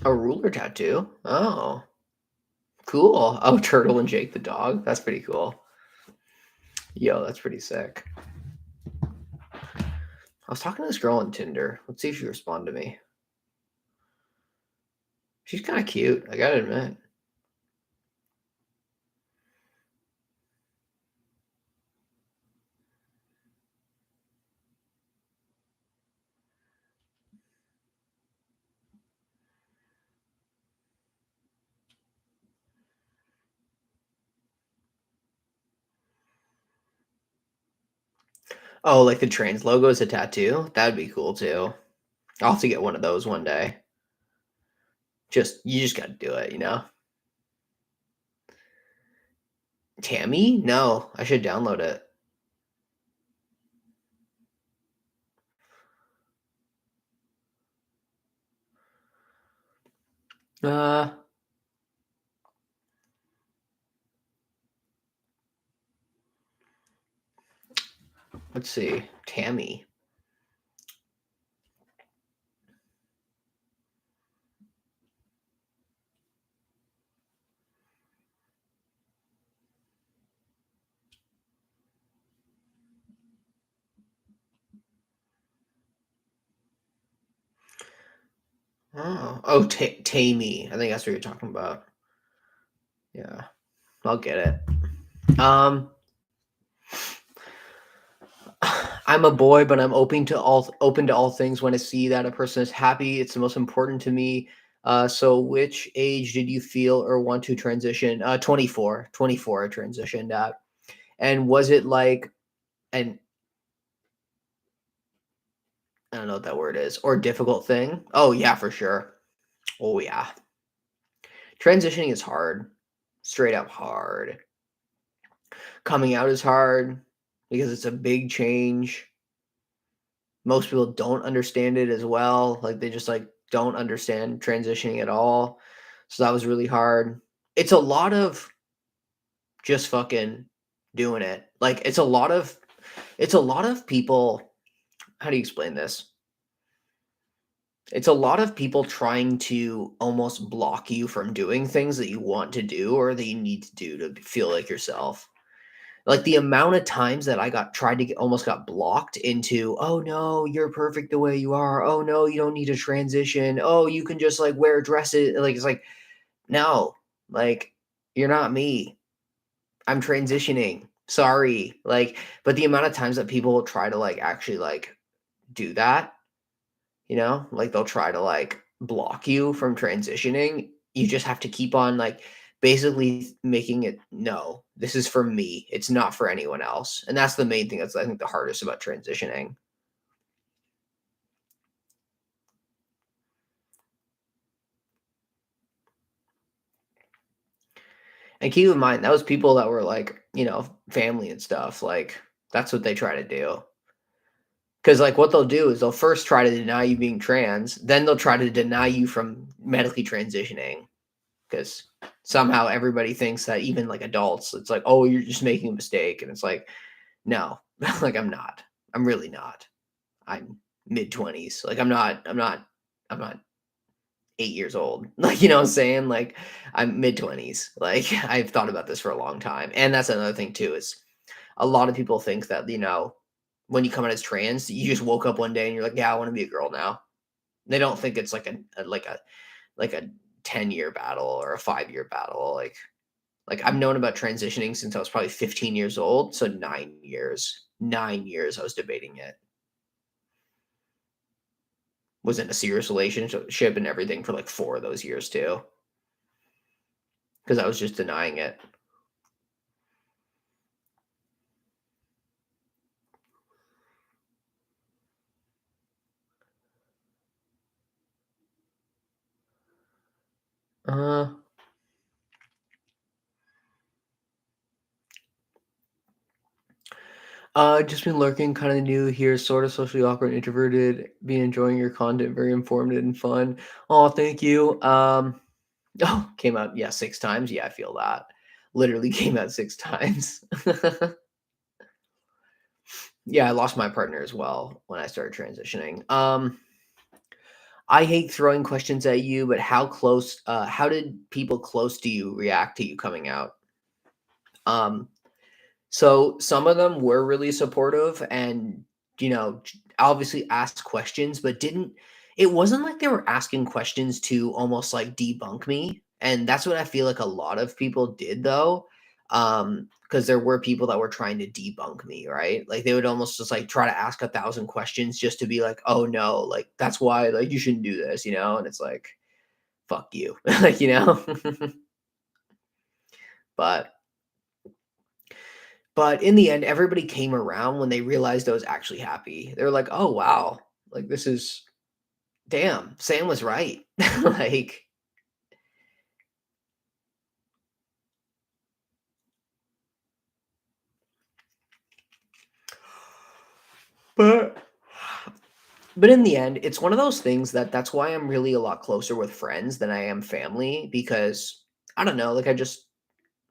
Speaker 1: a ruler tattoo. Oh, cool. Oh, Turtle and Jake the dog. That's pretty cool. Yo, that's pretty sick. I was talking to this girl on Tinder. Let's see if she responded to me. She's kind of cute, I gotta admit. Oh, like the trans logo is a tattoo? That'd be cool too. I'll have to get one of those one day. You just gotta do it, you know? Tammy? No, I should download it. Uh, let's see. Tammy. Oh, Tammy. I think that's what you're talking about. Yeah, I'll get it. I'm a boy, but I'm open to all things. When I see that a person is happy, it's the most important to me. So which age did you feel or want to transition? 24. 24 I transitioned at. And was it like an I don't know what that word is, or difficult thing? Oh yeah, for sure. Oh yeah. Transitioning is hard. Straight up hard. Coming out is hard because it's a big change. Most people don't understand it as well. Like they just like don't understand transitioning at all. So that was really hard. It's a lot of just fucking doing it. Like it's a lot of people. How do you explain this? It's a lot of people trying to almost block you from doing things that you want to do or that you need to do to feel like yourself. Like the amount of times that I got tried to get almost got blocked into, oh no, you're perfect the way you are. Oh no, you don't need to transition. Oh, you can just like wear dresses. Like it's like, no, like you're not me. I'm transitioning. Sorry. Like, but the amount of times that people try to like actually like do that, like they'll try to like block you from transitioning. You just have to keep on like basically making it no, this is for me. It's not for anyone else. And that's the main thing that's I think the hardest about transitioning. And keep in mind that was people that were like, family and stuff. Like that's what they try to do. Cause like what they'll do is they'll first try to deny you being trans, then they'll try to deny you from medically transitioning. Because somehow everybody thinks that even like adults, it's like, oh, you're just making a mistake. And it's like, no, like I'm not. I'm really not. I'm mid 20s. Like I'm not 8 years old. Like, what I'm saying? Like I'm mid 20s. Like I've thought about this for a long time. And that's another thing too, is a lot of people think that, when you come out as trans, you just woke up one day and you're like, yeah, I want to be a girl now. They don't think it's like a 10-year battle or a 5-year battle. Like I've known about transitioning since I was probably 15 years old. So 9 years. 9 years I was debating it. Was in a serious relationship and everything for like 4 of those years too. Because I was just denying it. Uh just been lurking, kind of new here, sort of socially awkward, introverted. Been enjoying your content, very informative and fun. Oh, thank you. Oh, came out, yeah, 6 times. Yeah, I feel that. Literally came out 6 times. Yeah, I lost my partner as well when I started transitioning. I hate throwing questions at you, but how did people close to you react to you coming out? Um, so some of them were really supportive and, obviously asked questions, but it wasn't like they were asking questions to almost like debunk me. And that's what I feel like a lot of people did though. Because there were people that were trying to debunk me, right? Like they would almost just like try to ask 1,000 questions just to be like, oh no, like that's why like you shouldn't do this, and it's like, fuck you. Like, but But in the end, everybody came around when they realized I was actually happy. They were like, "Oh, wow. Like, this is damn, Sam was right." Like, but in the end, it's one of those things that's why I'm really a lot closer with friends than I am family because I don't know, like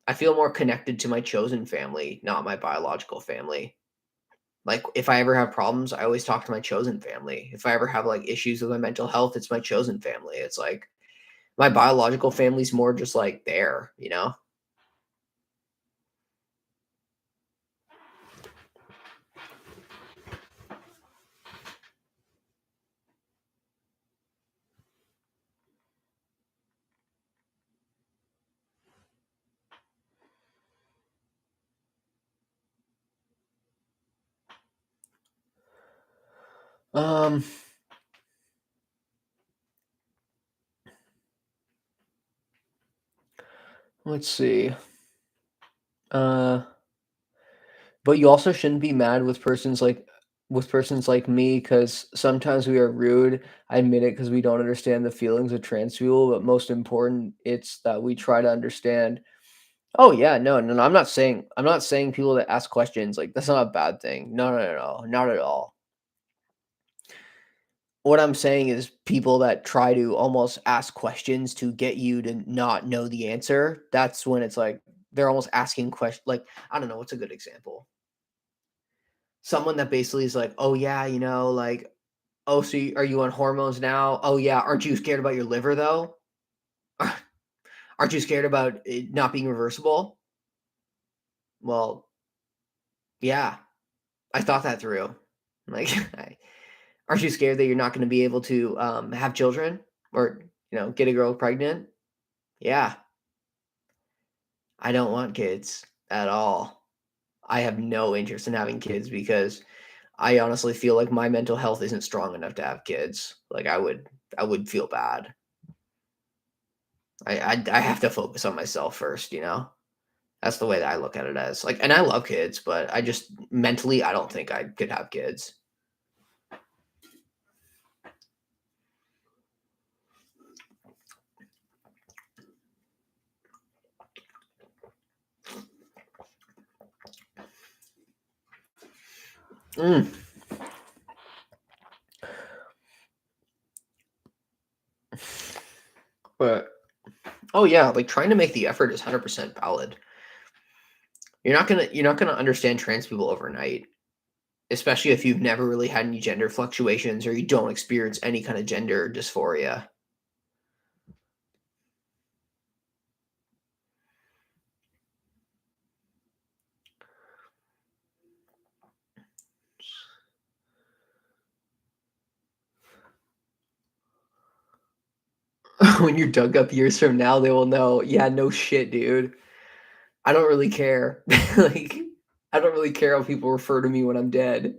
Speaker 1: I feel more connected to my chosen family, not my biological family. Like if I ever have problems, I always talk to my chosen family. If I ever have like issues with my mental health, it's my chosen family. It's like my biological family's more just like there, you know? Um, let's see. Uh, but you also shouldn't be mad with persons like me because sometimes we are rude. I admit it because we don't understand the feelings of trans people, but most important, it's that we try to understand. Oh yeah, no. I'm not saying people that ask questions like that's not a bad thing. No, not at all. What I'm saying is people that try to almost ask questions to get you to not know the answer. That's when it's like they're almost asking questions. Like I don't know what's a good example. Someone that basically is like, oh yeah, like oh are you on hormones now? Oh yeah, aren't you scared about your liver though? Aren't you scared about it not being reversible? Well, yeah, I thought that through. Like, aren't you scared that you're not going to be able to have children or get a girl pregnant? Yeah, I don't want kids at all. I have no interest in having kids because I honestly feel like my mental health isn't strong enough to have kids. Like I would feel bad. I have to focus on myself first, you know? That's the way that I look at it as. Like and I love kids, but I just mentally I don't think I could have kids. Mm, but oh yeah, like trying to make the effort is 100% valid. You're not gonna understand trans people overnight, especially if you've never really had any gender fluctuations or you don't experience any kind of gender dysphoria. When you're dug up years from now, they will know, yeah, no shit, dude. I don't really care. Like, I don't really care how people refer to me when I'm dead.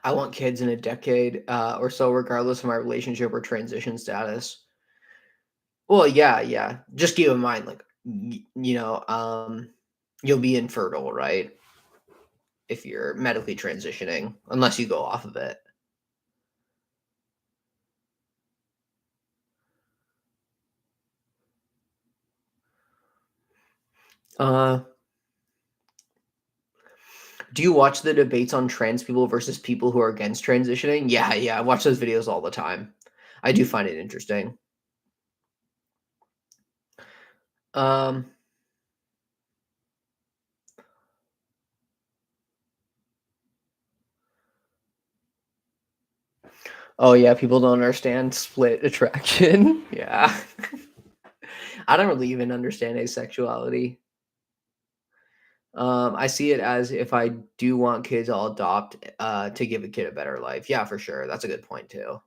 Speaker 1: I want kids in a decade or so, regardless of my relationship or transition status. Well, yeah, yeah. Just keep in mind, like, you'll be infertile, right? If you're medically transitioning, unless you go off of it. Uh, do you watch the debates on trans people versus people who are against transitioning? Yeah, yeah. I watch those videos all the time. I do find it interesting. Um, oh yeah, people don't understand split attraction. Yeah. I don't really even understand asexuality. I see it as if I do want kids, I'll adopt to give a kid a better life. Yeah, for sure. That's a good point too.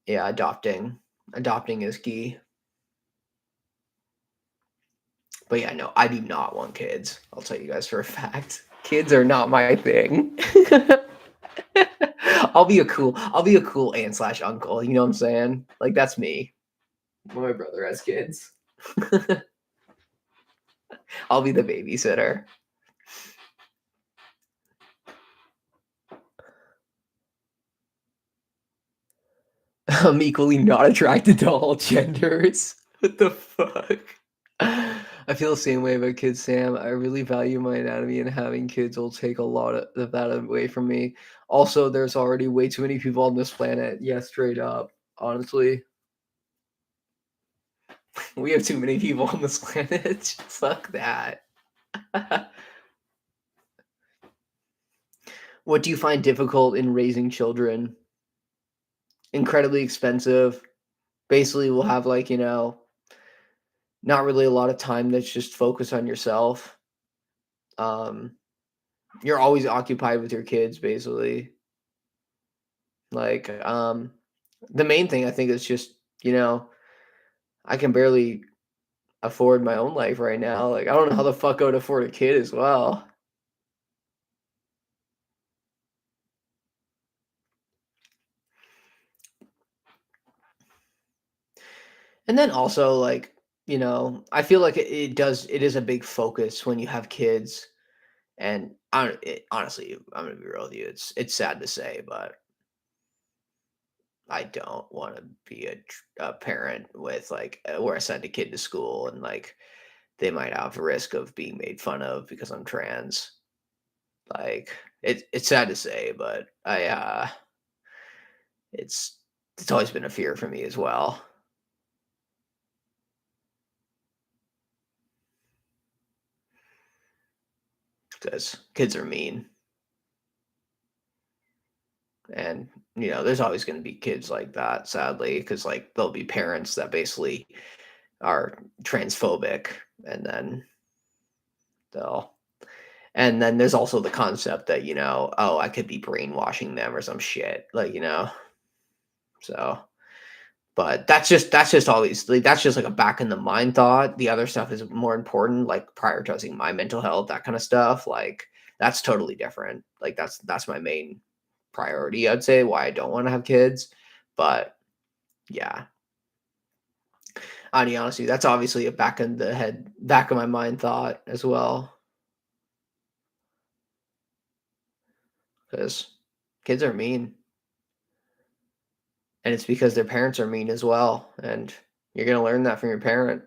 Speaker 1: Yeah, adopting is key. But yeah, no, I do not want kids. I'll tell you guys for a fact. Kids are not my thing. I'll be a cool aunt slash uncle. You know what I'm saying? Like that's me. When my brother has kids. I'll be the babysitter. I'm equally not attracted to all genders. What the fuck? I feel the same way about kids, Sam. I really value my anatomy, and having kids will take a lot of that away from me. Also, there's already way too many people on this planet. Yeah, straight up. Honestly, we have too many people on this planet. Fuck that. What do you find difficult in raising children? Incredibly expensive. Basically, we'll have like, not really a lot of time that's just focused on yourself. Um, you're always occupied with your kids, basically. Like, the main thing I think is just, I can barely afford my own life right now. Like, I don't know how the fuck I would afford a kid as well. And then also, like, I feel like it is a big focus when you have kids. And honestly, I'm gonna be real with you. It's sad to say, but I don't want to be a parent with like where I send a kid to school and like they might have a risk of being made fun of because I'm trans. Like it's sad to say, but it's it's always been a fear for me as well because kids are mean, and there's always going to be kids like that, sadly, because like there'll be parents that basically are transphobic, and then they'll and then there's also the concept that oh, I could be brainwashing them or some shit, like so. But that's just always like that's just like a back in the mind thought. The other stuff is more important, like prioritizing my mental health, that kind of stuff. Like that's totally different. Like that's my main priority, I'd say, why I don't want to have kids. But yeah, honestly, that's obviously a back of my mind thought as well. Because kids are mean. And it's because their parents are mean as well. And you're gonna learn that from your parent.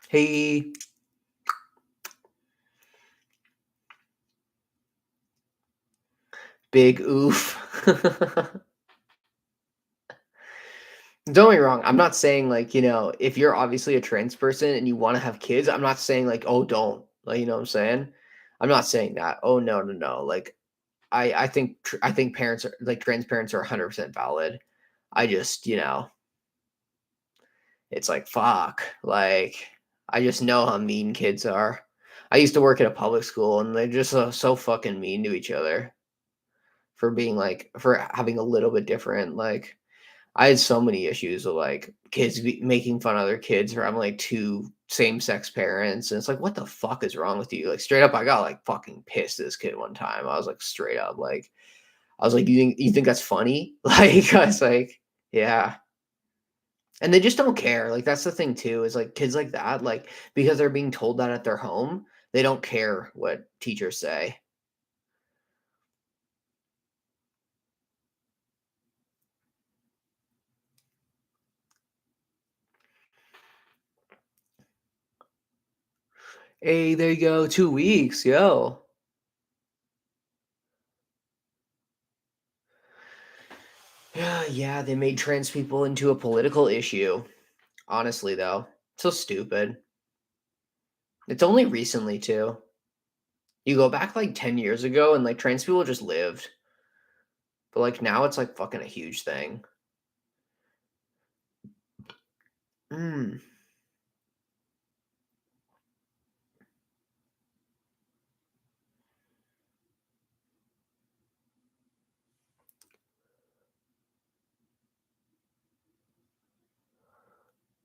Speaker 1: Hey, big oof. Don't get me wrong. I'm not saying like, if you're obviously a trans person and you want to have kids, I'm not saying like, oh, don't. Like, you know what I'm saying? I'm not saying that. Oh, no, no, no. Like, I think parents are like trans parents are 100% valid. I just, it's like fuck. Like, I just know how mean kids are. I used to work at a public school and they're just so fucking mean to each other for being like for having a little bit different like I had so many issues with like kids making fun of other kids or having like two same sex parents. And it's like, what the fuck is wrong with you? Like, straight up, I got like fucking pissed at this kid one time. I was like, straight up, like, I was like, you think that's funny? Like, I was like, yeah. And they just don't care. Like, that's the thing too, is like kids like that, like, because they're being told that at their home, they don't care what teachers say. Hey, there you go. 2 weeks. Yo. Yeah, yeah, they made trans people into a political issue. Honestly, though, so stupid. It's only recently too. You go back like 10 years ago and like trans people just lived. But like now it's like fucking a huge thing. Mm.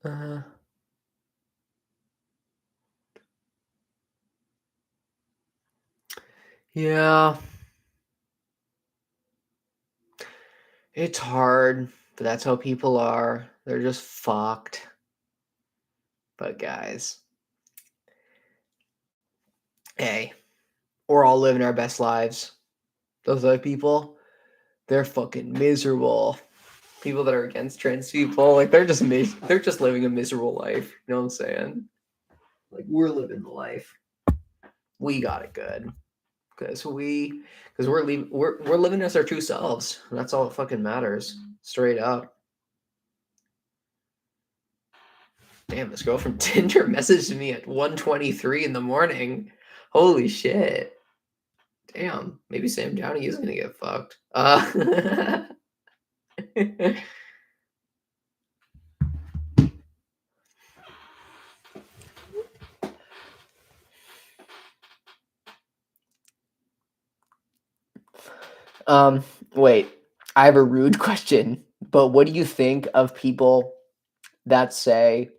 Speaker 1: Uh, Yeah, it's hard, but that's how people are. They're just fucked. But guys, hey, we're all living our best lives. Those other people, they're fucking miserable. People that are against trans people, like they're just living a miserable life. You know what I'm saying? Like we're living the life. We got it good because we're living as our true selves. That's all that fucking matters. Straight up. Damn, this girl from Tinder messaged me at 1:23 in the morning. Holy shit. Damn, maybe Sam Downey is gonna get fucked. um, wait. I have a rude question, but what do you think of people that say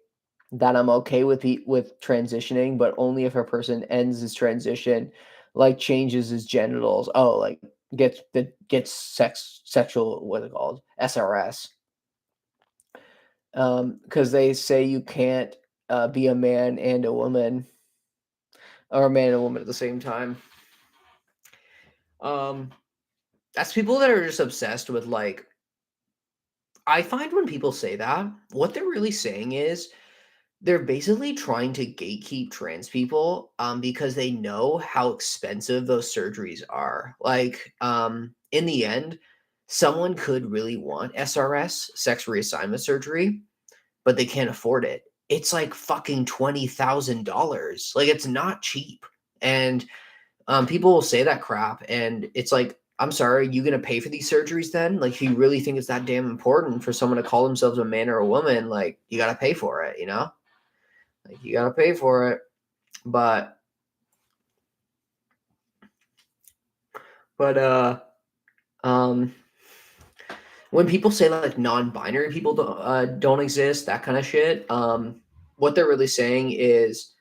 Speaker 1: that I'm okay with transitioning, but only if a person ends his transition, like changes his genitals. Oh, like gets sexual, what is it called? SRS. Because they say you can't be a man and a woman, or a man and a woman at the same time. Um, that's people that are just obsessed with like. I find when people say that, what they're really saying is they're basically trying to gatekeep trans people, because they know how expensive those surgeries are. Like, in the end, someone could really want SRS, sex reassignment surgery, but they can't afford it. It's like fucking $20,000. Like, it's not cheap. And people will say that crap, and it's like, I'm sorry, you gonna pay for these surgeries then? Like, if you really think it's that damn important for someone to call themselves a man or a woman, like, you gotta pay for it, you know? Like you gotta pay for it. But but um when people say like non-binary people don't exist, that kind of shit, what they're really saying is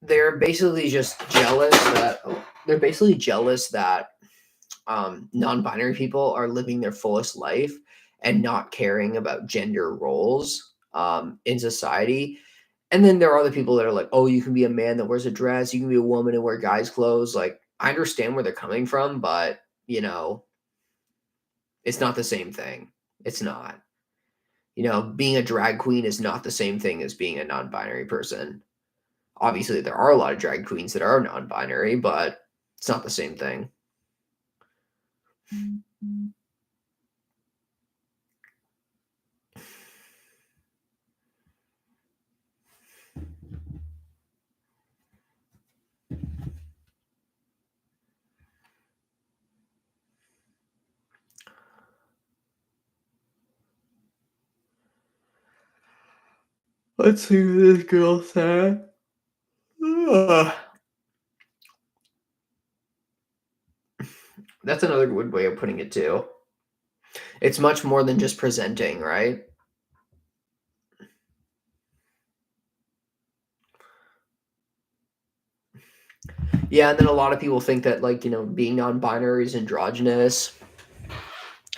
Speaker 1: they're basically just jealous that they're basically jealous that non-binary people are living their fullest life and not caring about gender roles in society. And then there are other people that are like, oh, you can be a man that wears a dress, you can be a woman and wear guys' clothes. Like, I understand where they're coming from, but it's not the same thing. It's not. Being a drag queen is not the same thing as being a non-binary person. Obviously, there are a lot of drag queens that are non-binary, but it's not the same thing. Let's see what this girl said. Ugh. That's another good way of putting it too. It's much more than just presenting, right? Yeah, and then a lot of people think that like, being non-binary is androgynous.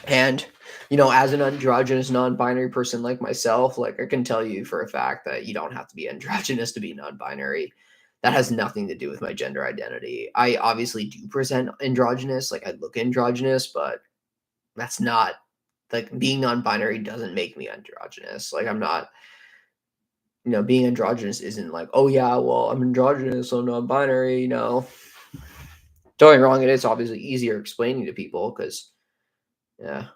Speaker 1: And, as an androgynous non-binary person like myself, like I can tell you for a fact that you don't have to be androgynous to be non-binary. That has nothing to do with my gender identity. I obviously do present androgynous, like I look androgynous, but that's not like being non-binary doesn't make me androgynous. Like I'm not, being androgynous isn't like, oh yeah, well, I'm androgynous, so non-binary, Don't get me wrong, it is obviously easier explaining to people because yeah.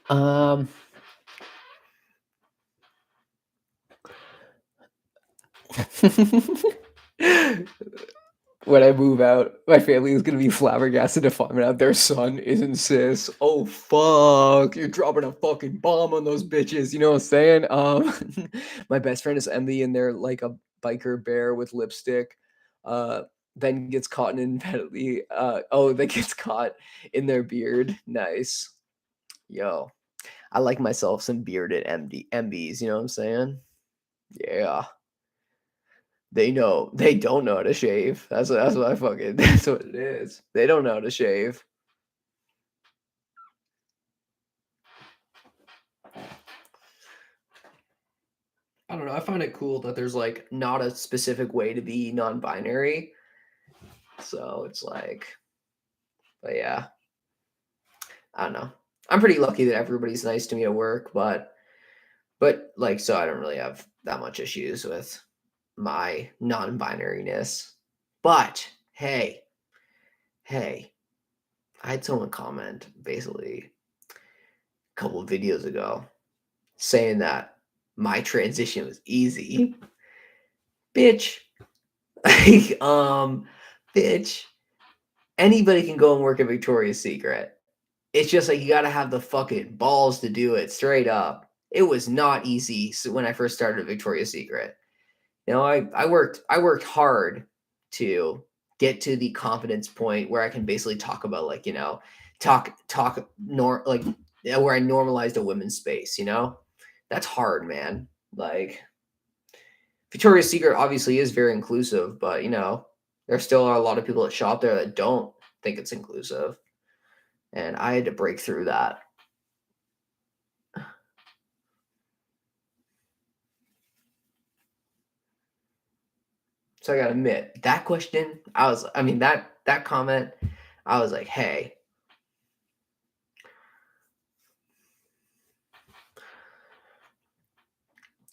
Speaker 1: Um, when I move out, my family is gonna be flabbergasted to find out their son isn't cis. Oh fuck, you're dropping a fucking bomb on those bitches. You know what I'm saying? My best friend is Emily, and they're like a biker bear with lipstick. Then gets caught in penalty. That gets caught in their beard. Nice. Yo, I like myself some bearded MBs. You know what I'm saying? Yeah. They don't know how to shave. That's what I fucking that's what it is. They don't know how to shave. I don't know. I find it cool that there's like not a specific way to be non-binary. So it's like, but yeah, I don't know. I'm pretty lucky that everybody's nice to me at work, but like so I don't really have that much issues with my non-binariness. But hey, I had someone comment basically a couple of videos ago saying that my transition was easy. Bitch. Like, bitch, anybody can go and work at Victoria's Secret. It's just like you gotta have the fucking balls to do it straight up. It was not easy when I first started at Victoria's Secret. You know, I worked hard to get to the confidence point where I can basically talk about like, where I normalized a women's space, you know? That's hard, man. Like Victoria's Secret obviously is very inclusive, but there still are a lot of people that shop there that don't think it's inclusive. And I had to break through that. So I gotta admit, that question, that comment, I was like, hey,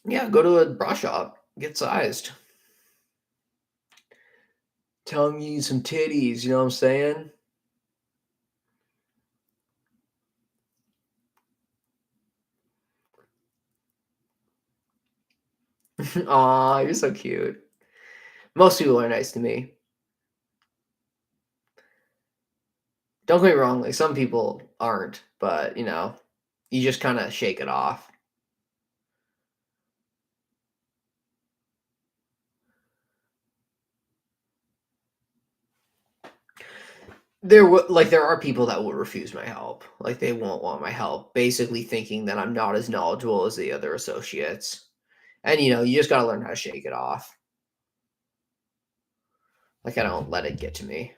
Speaker 1: yeah, go to a bra shop, get sized. Tell them you need some titties, you know what I'm saying? Aw, you're so cute. Most people are nice to me. Don't get me wrong, like some people aren't, but you just kind of shake it off. There are people that will refuse my help. Like they won't want my help, basically thinking that I'm not as knowledgeable as the other associates. And you just gotta learn how to shake it off. Like I don't let it get to me.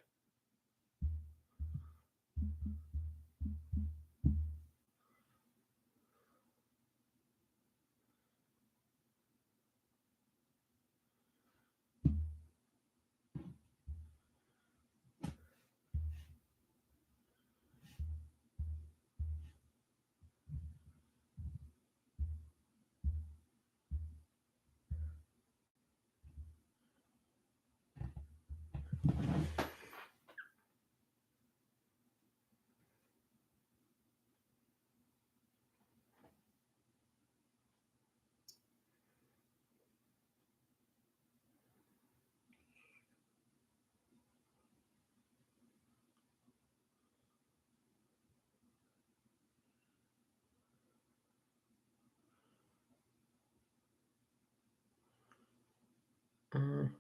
Speaker 1: Mm.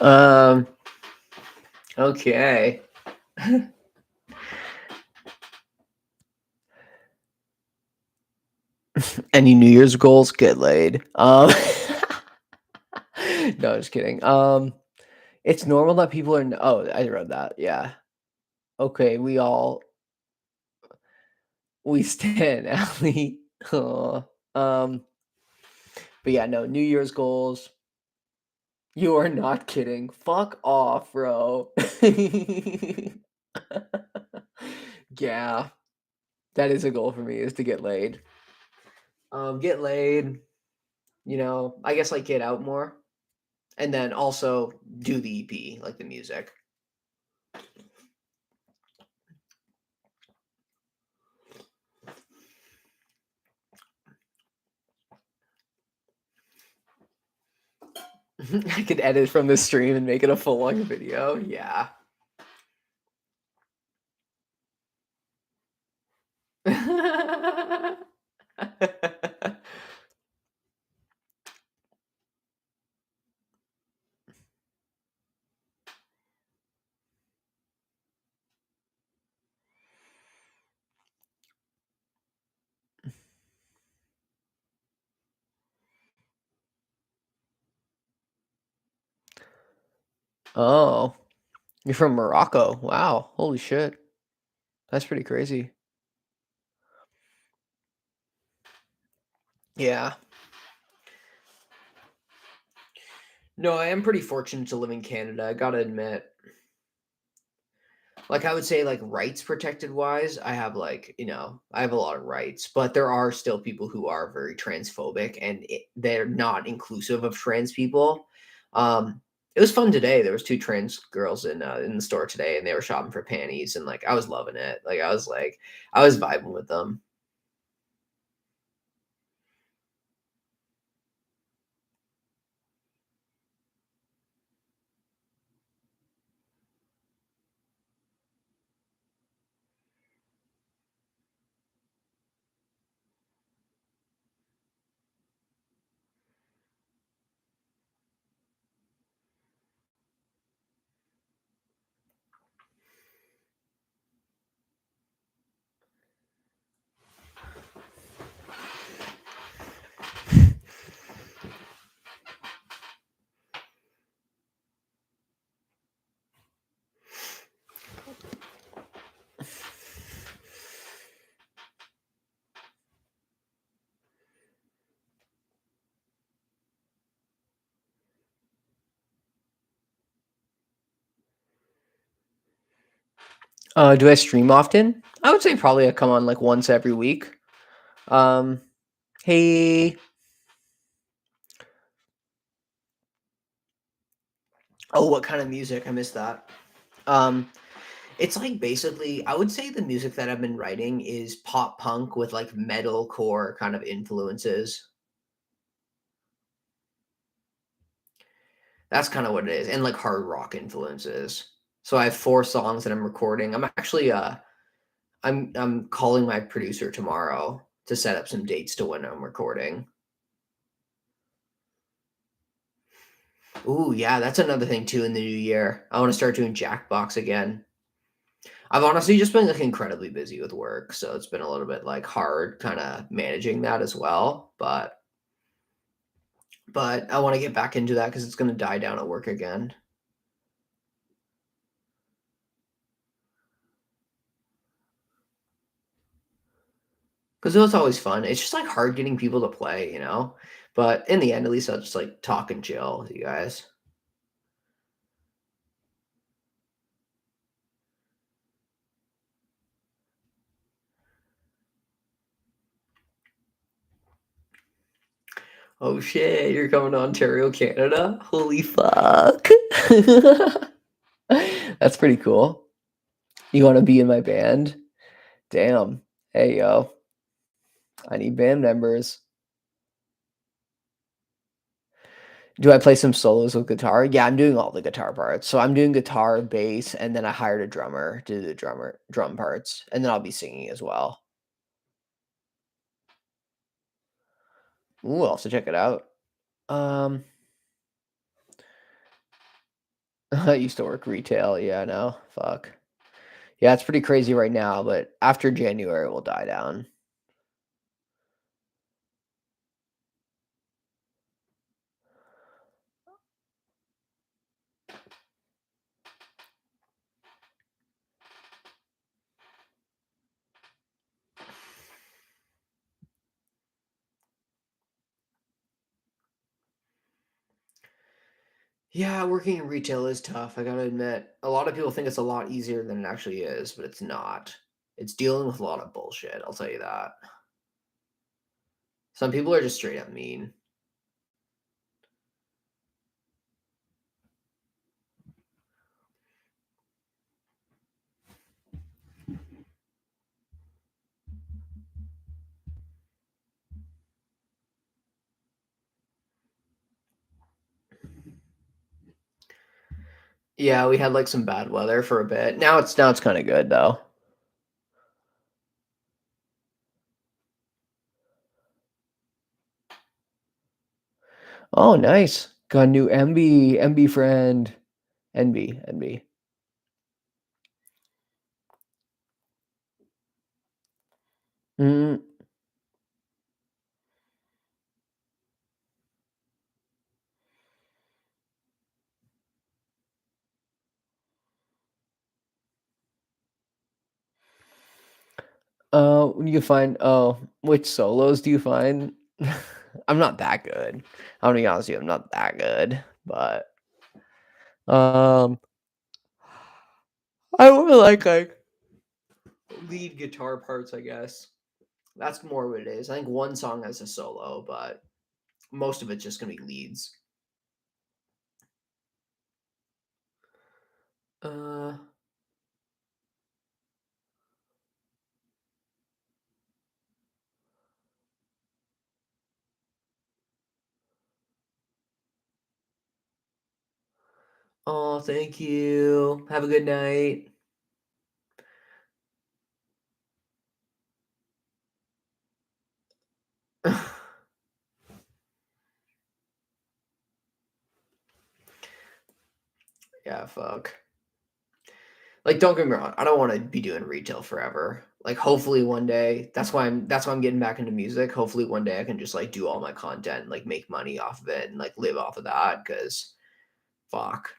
Speaker 1: Um. Okay. Any New Year's goals? Get laid. No, just kidding. It's normal that people are. Oh, I read that. Yeah. Okay, we stand, Allie. Aw. But yeah, no New Year's goals. You are not kidding. Fuck off, bro. Yeah, that is a goal for me is to get laid. Get laid. I guess like get out more. and then also do the EP, like the music. I could edit from the stream and make it a full-on video. Yeah. Oh, you're from Morocco. Wow. Holy shit. That's pretty crazy. Yeah. No, I am pretty fortunate to live in Canada, I gotta admit. Like, I would say, like, rights protected wise, I have, like, I have a lot of rights, but there are still people who are very transphobic, and they're not inclusive of trans people. It was fun today. There was two trans girls in the store today, and they were shopping for panties, and like I was loving it. I was vibing with them. Do I stream often? I would say probably I come on like once every week. Um, hey, oh, what kind of music? I missed that. Um, it's like basically, I would say the music that I've been writing is pop punk with like metalcore kind of influences. That's kind of what it is, and like hard rock influences. So I have 4 songs that I'm recording. I'm calling my producer tomorrow to set up some dates to when I'm recording. Ooh, yeah, that's another thing too in the new year. I want to start doing Jackbox again. I've honestly just been like incredibly busy with work, so it's been a little bit like hard kind of managing that as well. But I want to get back into that because it's going to die down at work again. Because it was always fun. It's just like hard getting people to play. But in the end, at least I'll just like talk and chill with you guys. Oh shit, you're coming to Ontario, Canada? Holy fuck. That's pretty cool. You want to be in my band? Damn. Hey, yo. I need band members. Do I play some solos with guitar? Yeah, I'm doing all the guitar parts. So I'm doing guitar, bass, and then I hired a drummer to do the drum parts, and then I'll be singing as well. Ooh, I'll have to check it out. Um, I used to work retail. Yeah, no, fuck. Yeah, it's pretty crazy right now, but after January, it will die down. Yeah, working in retail is tough. I gotta admit, a lot of people think it's a lot easier than it actually is, but it's not. It's dealing with a lot of bullshit. I'll tell you that. Some people are just straight up mean. Yeah, we had like some bad weather for a bit. Now it's kind of good though. Oh, nice. Got a new MB friend. NB. Mm. You find which solos do you find? I'm not that good. I'm gonna be honest with you, I'm not that good, but um, I really like lead guitar parts, I guess. That's more what it is. I think one song has a solo, but most of it's just gonna be leads. Uh, oh, thank you. Have a good night. Yeah, fuck. Like, don't get me wrong, I don't want to be doing retail forever. Like, hopefully one day, that's why I'm getting back into music. Hopefully one day I can just like do all my content, like make money off of it and like live off of that. Cause fuck.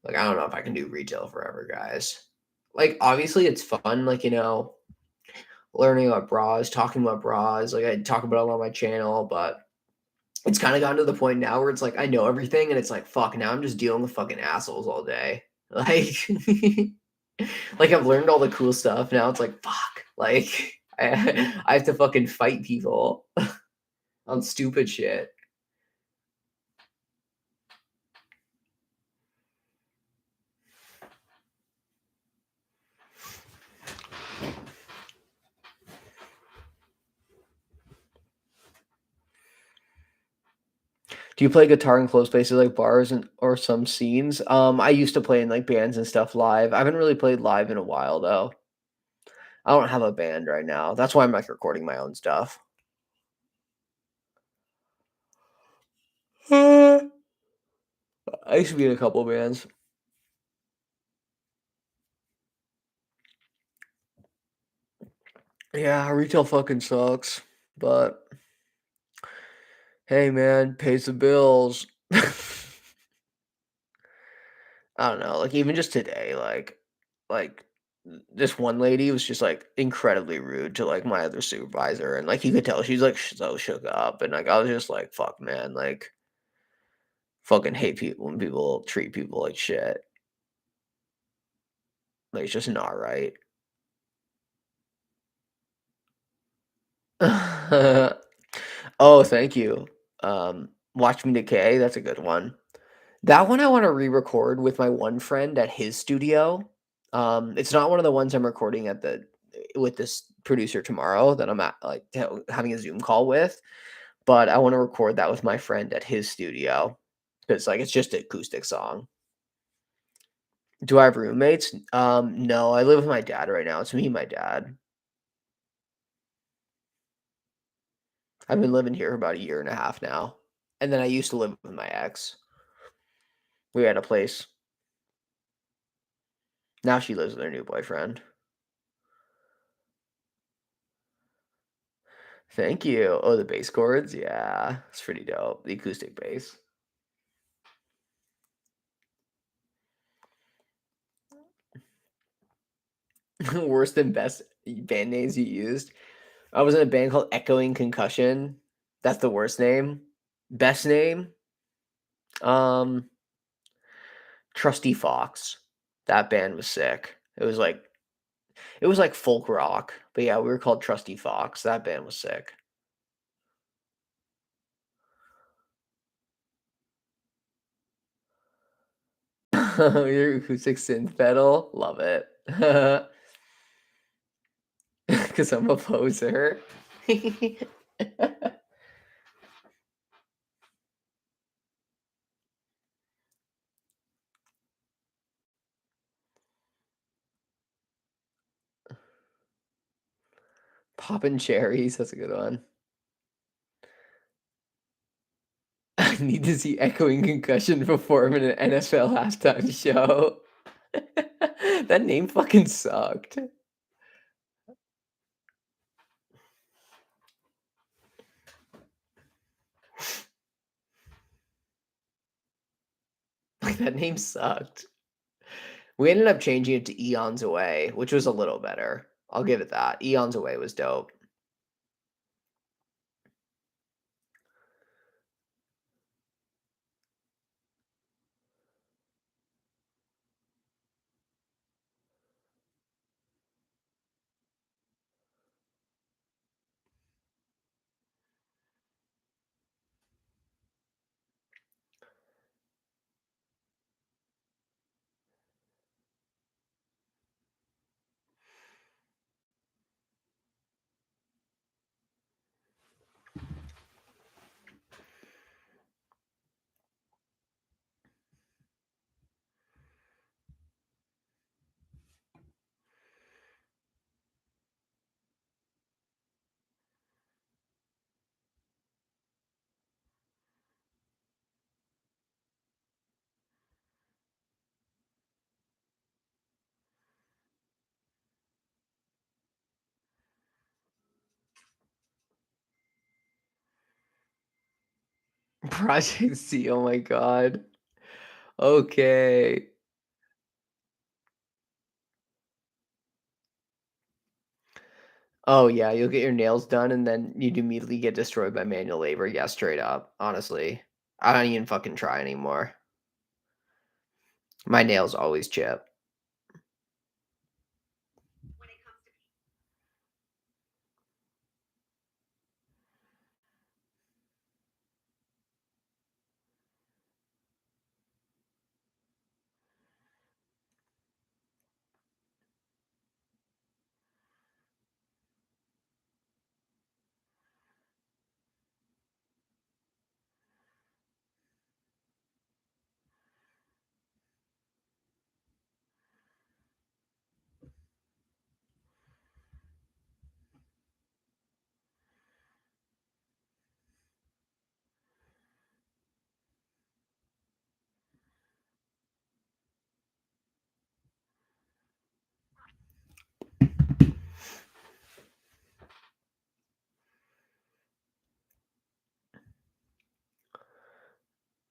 Speaker 1: Like, I don't know if I can do retail forever, guys. Like, obviously it's fun, like, learning about bras, talking about bras. Like I talk about it on my channel, but it's kind of gotten to the point now where it's like I know everything and it's like fuck, now I'm just dealing with fucking assholes all day. Like like I've learned all the cool stuff. Now it's like fuck. Like I have to fucking fight people on stupid shit. Do you play guitar in closed spaces like bars and or some scenes? I used to play in like bands and stuff live. I haven't really played live in a while though. I don't have a band right now. That's why I'm like recording my own stuff. I used to be in a couple bands. Yeah, retail fucking sucks. But hey man, pays the bills. I don't know, like even just today, like this one lady was just like incredibly rude to like my other supervisor, and like you could tell she's like so shook up, and like I was just like, fuck, man, like fucking hate people when people treat people like shit. Like it's just not right. Oh, thank you. Watch Me Decay. That's a good one. That one I want to re-record with my one friend at his studio. It's not one of the ones I'm recording at the with this producer tomorrow that I'm at like having a Zoom call with, but I want to record that with my friend at his studio because like it's just an acoustic song. Do I have roommates? No, I live with my dad right now. It's me and my dad. I've been living here for about a year and a half now, and then I used to live with my ex. We had a place. Now she lives with her new boyfriend. Thank you. Oh, the bass chords? Yeah, it's pretty dope. The acoustic bass. Worst and best band names you used? I was in a band called Echoing Concussion. That's the worst name. Best name? Um, Trusty Fox. That band was sick. It was like folk rock. But yeah, we were called Trusty Fox. That band was sick. Your acoustic synth pedal? Love it. Because I'm a poser. Poppin' cherries. That's a good one. I need to see Echoing Concussion perform in an NFL halftime show. That name fucking sucked. Like, that name sucked. We ended up changing it to Eons Away, which was a little better. I'll give it that. Eons Away was dope. Project C, oh my god. Okay. Oh, yeah, you'll get your nails done, and then you'd immediately get destroyed by manual labor. Yeah, straight up, honestly. I don't even fucking try anymore. My nails always chip.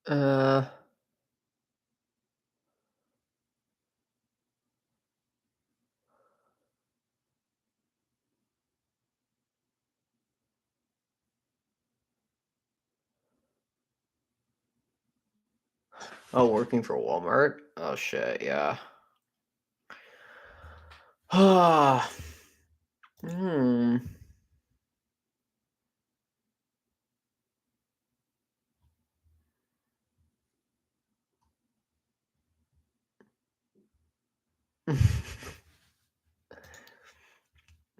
Speaker 1: Uh, oh, working for Walmart? Oh, shit, yeah. Ah, hmm.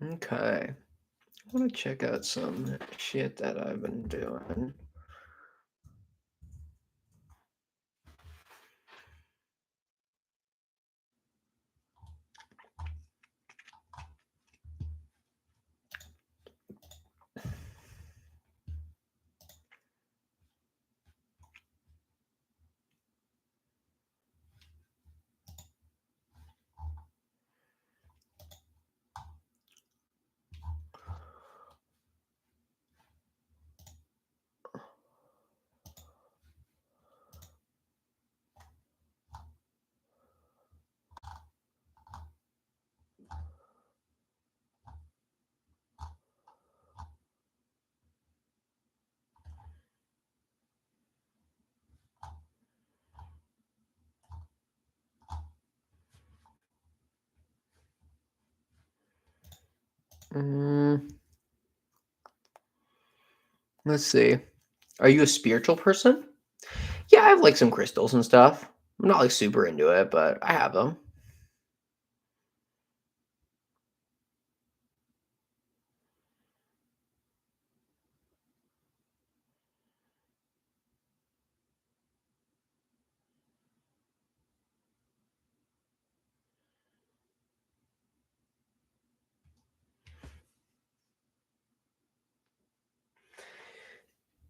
Speaker 1: Okay. I wanna check out some shit that I've been doing. Mm, let's see. Are you a spiritual person? Yeah, I have, like, some crystals and stuff. I'm not, like, super into it, but I have them.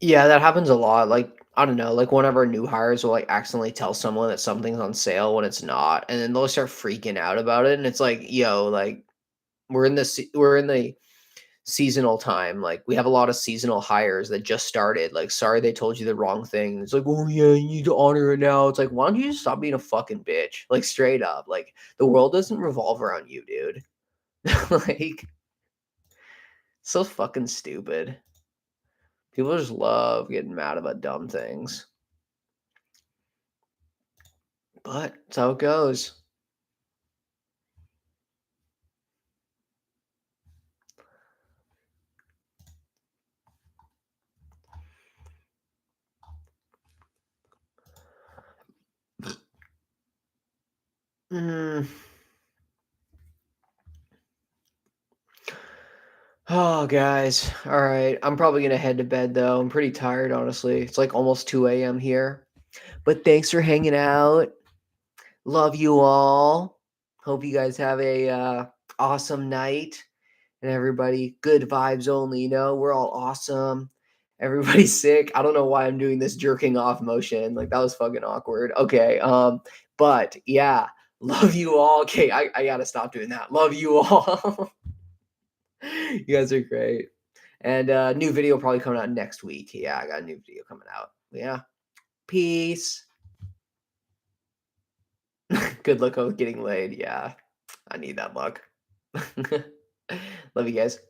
Speaker 1: Yeah, that happens a lot. Like, I don't know, like one of our new hires will like accidentally tell someone that something's on sale when it's not, and then they'll start freaking out about it. And it's like, yo, like we're in the seasonal time. Like we have a lot of seasonal hires that just started. Like, sorry they told you the wrong thing. It's like, oh yeah, you need to honor it now. It's like, why don't you just stop being a fucking bitch? Like straight up. Like the world doesn't revolve around you, dude. Like so fucking stupid. People just love getting mad about dumb things. But that's how it goes. Mm. Oh, guys. All right. I'm probably going to head to bed, though. I'm pretty tired, honestly. It's like almost 2 a.m. here. But thanks for hanging out. Love you all. Hope you guys have a awesome night. And everybody, good vibes only. You know, we're all awesome. Everybody's sick. I don't know why I'm doing this jerking off motion. Like, that was fucking awkward. Okay. But yeah, love you all. Okay. I got to stop doing that. Love you all. You guys are great. And new video probably coming out next week. Yeah, I got a new video coming out. Yeah. Peace. Good luck with getting laid. Yeah. I need that luck. Love you guys.